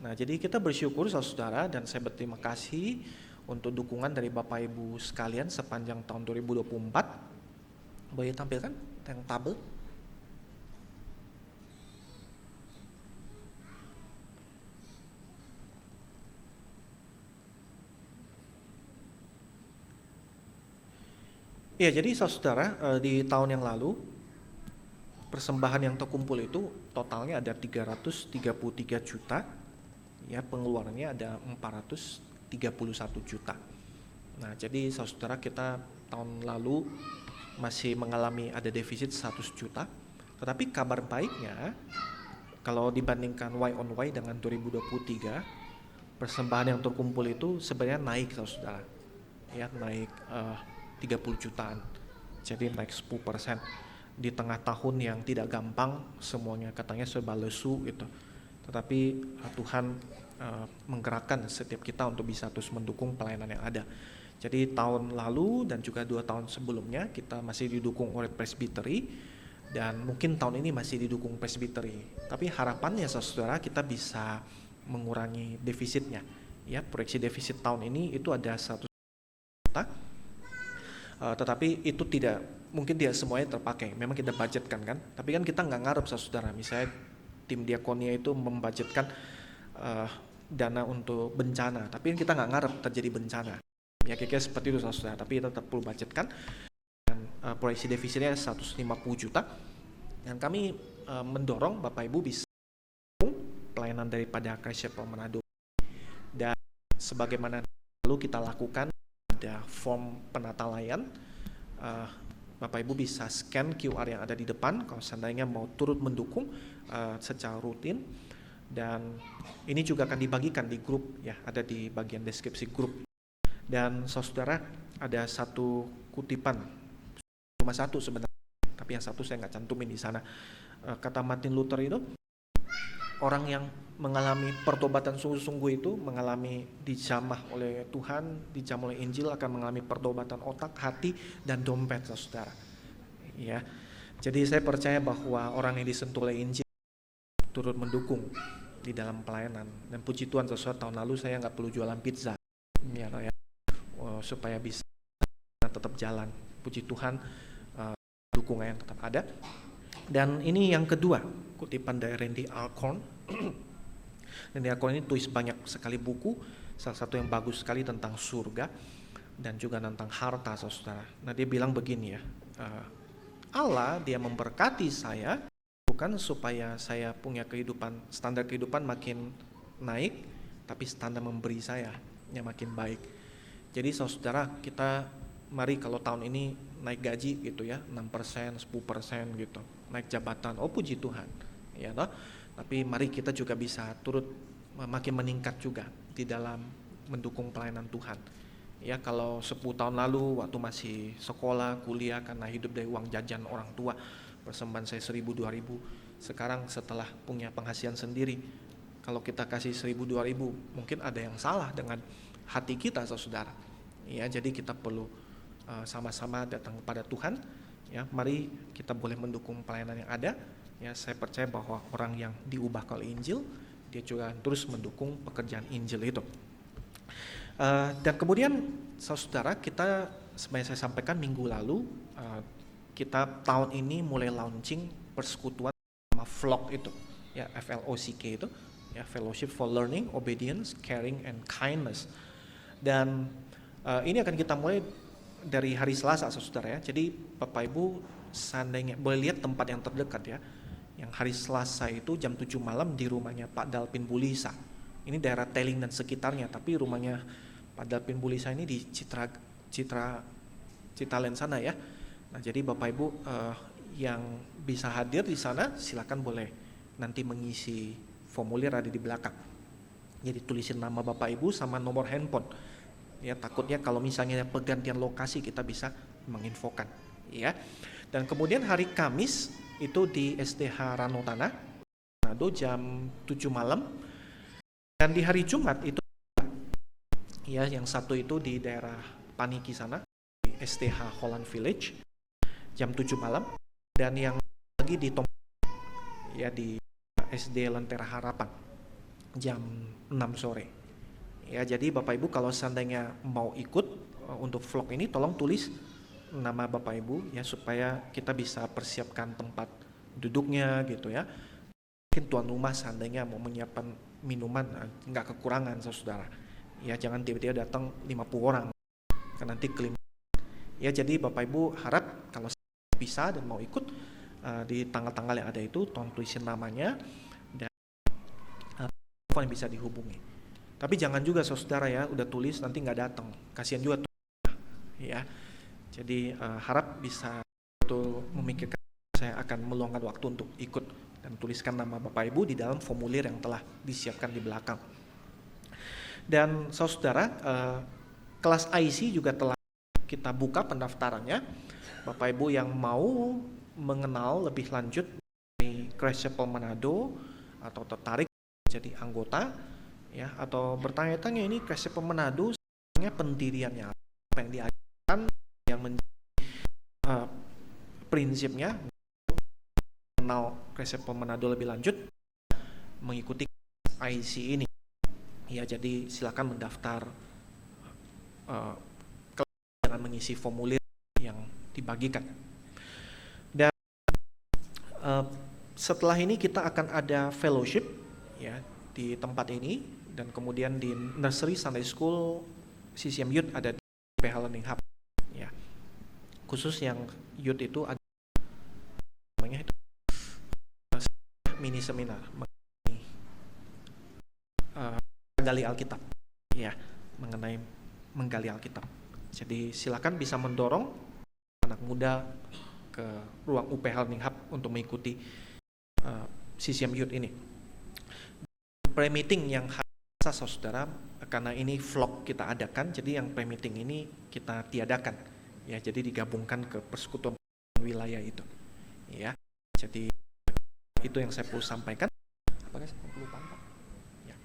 Nah, jadi kita bersyukur saudara, dan saya berterima kasih untuk dukungan dari Bapak Ibu sekalian sepanjang tahun 2024. Boleh tampilkan yang tabel? Ya, jadi saudara, di tahun yang lalu persembahan yang terkumpul itu totalnya ada 333 juta, ya, pengeluarannya ada 431 juta. Nah, jadi saudara, kita tahun lalu masih mengalami ada defisit 100 juta, tetapi kabar baiknya kalau dibandingkan Y on Y dengan 2023, persembahan yang terkumpul itu sebenarnya naik saudara, ya, naik 30 jutaan, jadi naik 10%. Di tengah tahun yang tidak gampang, semuanya katanya serba lesu gitu, tetapi Tuhan menggerakkan setiap kita untuk bisa terus mendukung pelayanan yang ada. Jadi tahun lalu dan juga 2 tahun sebelumnya kita masih didukung oleh presbiteri, dan mungkin tahun ini masih didukung presbiteri, tapi harapannya saudara kita bisa mengurangi defisitnya. Ya, proyeksi defisit tahun ini itu ada 100 juta, tetapi itu mungkin tidak semuanya terpakai. Memang kita budgetkan kan, tapi kan kita nggak ngarep saudara. Misalnya tim diakonia itu membudgetkan dana untuk bencana, tapi kita nggak ngarep terjadi bencana. Ya, kira-kira seperti itu saudara, tapi kita tetap perlu budgetkan. Dan proyeksi defisitnya 150 juta, dan kami mendorong Bapak Ibu bisa pelayanan daripada Christ Chapel Manado. Dan sebagaimana lalu kita lakukan, ada form penata layan. Bapak Ibu bisa scan QR yang ada di depan kalau seandainya mau turut mendukung secara rutin, dan ini juga akan dibagikan di grup ya, ada di bagian deskripsi grup. Dan saudara, ada satu kutipan, cuma satu sebenarnya, tapi yang satu saya nggak cantumin di sana. Kata Martin Luther itu, orang yang mengalami pertobatan sungguh-sungguh itu mengalami dijamah oleh Tuhan, dijamah oleh Injil, akan mengalami pertobatan otak, hati, dan dompet saudara. Ya, jadi saya percaya bahwa orang yang disentuh oleh Injil turut mendukung di dalam pelayanan. Dan puji Tuhan saudara, tahun lalu saya nggak perlu jualan pizza, ya, supaya bisa tetap jalan. Puji Tuhan, dukungan yang tetap ada. Dan ini yang kedua, kutipan dari Randy Alcorn. Randy Alcorn ini tulis banyak sekali buku, salah satu yang bagus sekali tentang surga dan juga tentang harta saudara. Nah, dia bilang begini ya, Allah dia memberkati saya bukan supaya saya punya standar kehidupan makin naik, tapi standar memberi saya yang makin baik. Jadi saudara, kita mari kalau tahun ini naik gaji gitu ya, 6%, 10% gitu, naik jabatan, oh puji Tuhan, ya toh. Tapi mari kita juga bisa turut makin meningkat juga di dalam mendukung pelayanan Tuhan. Ya, kalau 10 tahun lalu waktu masih sekolah, kuliah, karena hidup dari uang jajan orang tua, persembahan saya 1.000, 2.000, Sekarang setelah punya penghasilan sendiri, kalau kita kasih 1.000, 2.000, mungkin ada yang salah dengan hati kita, saudara. Ya, jadi kita perlu sama-sama datang kepada Tuhan. Ya, mari kita boleh mendukung pelayanan yang ada. Ya, saya percaya bahwa orang yang diubahkan oleh Injil, dia juga terus mendukung pekerjaan Injil itu. Dan kemudian, saudara, kita sebenarnya saya sampaikan minggu lalu, kita tahun ini mulai launching persekutuan sama vlog itu, ya, FLOCK itu, ya, Fellowship for Learning, Obedience, Caring, and Kindness. Dan ini akan kita mulai dari hari Selasa, saudara, ya. Jadi Bapak Ibu seandainya boleh lihat tempat yang terdekat, ya. Yang hari Selasa itu jam 7 malam di rumahnya Pak Dalpin Bulisa. Ini daerah Teling dan sekitarnya, tapi rumahnya Pak Dalpin Bulisa ini di Citalen sana, ya. Nah, jadi Bapak Ibu yang bisa hadir di sana silakan boleh nanti mengisi formulir ada di belakang. Jadi tulisin nama Bapak Ibu sama nomor handphone. Ya, takutnya kalau misalnya pergantian lokasi kita bisa menginfokan, ya. Dan kemudian hari Kamis itu di SDH Ranotana, Manado jam 7 malam. Dan di hari Jumat itu, ya, yang satu itu di daerah Paniki sana, di SDH Holland Village jam 7 malam, dan yang lagi di ya di SD Lentera Harapan jam 6 sore. Ya, jadi Bapak Ibu kalau seandainya mau ikut untuk vlog ini, tolong tulis nama Bapak Ibu, ya, supaya kita bisa persiapkan tempat duduknya gitu, ya. Mungkin tuan rumah seandainya mau menyiapkan minuman nggak kekurangan, saudara. Ya, jangan tiba-tiba datang 50 orang kan nanti kelima. Ya, jadi Bapak Ibu harap kalau bisa dan mau ikut di tanggal-tanggal yang ada itu, tolong tulisin namanya dan telepon yang bisa dihubungi. Tapi jangan juga, saudara, ya, udah tulis nanti nggak datang, kasihan juga, ya. Jadi harap bisa betul memikirkan saya akan meluangkan waktu untuk ikut dan tuliskan nama Bapak Ibu di dalam formulir yang telah disiapkan di belakang. Dan saudara, kelas IC juga telah kita buka pendaftarannya. Bapak Ibu yang mau mengenal lebih lanjut dari Grace Chapel Manado atau tertarik jadi anggota, ya, atau bertanya-tanya ini Grace Chapel Manado sebenarnya pendiriannya apa yang diajarkan, yang menjadi prinsipnya, mengenal Grace Chapel Manado lebih lanjut, mengikuti IC ini. Ya, jadi silakan mendaftar dengan mengisi formulir yang dibagikan. Dan setelah ini kita akan ada fellowship, ya, di tempat ini, dan kemudian di nursery Sunday School CCM Youth ada di PH Learning Hub, ya. Khusus yang youth itu ada namanya itu mini seminar mengenai menggali Alkitab, ya, mengenai menggali Alkitab. Jadi silakan bisa mendorong anak muda ke ruang UPH Learning Hub untuk mengikuti CCM Youth ini. Pre-meeting yang khas, saudara, karena ini vlog kita adakan, jadi yang pre-meeting ini kita tiadakan, ya, jadi digabungkan ke persekutuan wilayah itu, ya. Jadi itu yang saya perlu sampaikan. Apakah saya perlu pantau? Ya.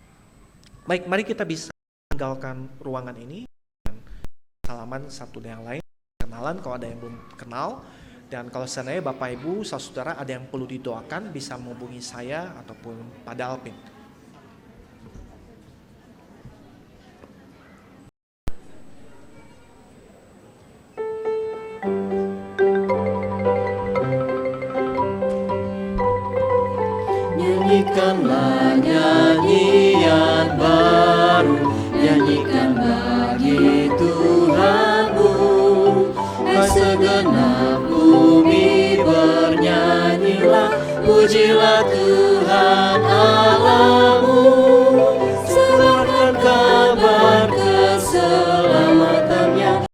Baik, mari kita bisa meninggalkan ruangan ini dan salaman satu dengan yang lain, kenalan kalau ada yang belum kenal. Dan kalau seandainya Bapak Ibu, saudara ada yang perlu didoakan, bisa menghubungi saya ataupun Pak Dalpin. Nyanyikanlah nyanyian baru, nyanyikan bagi Tuhanmu. Segenap bumi bernyanyilah, pujilah Tuhan Allah.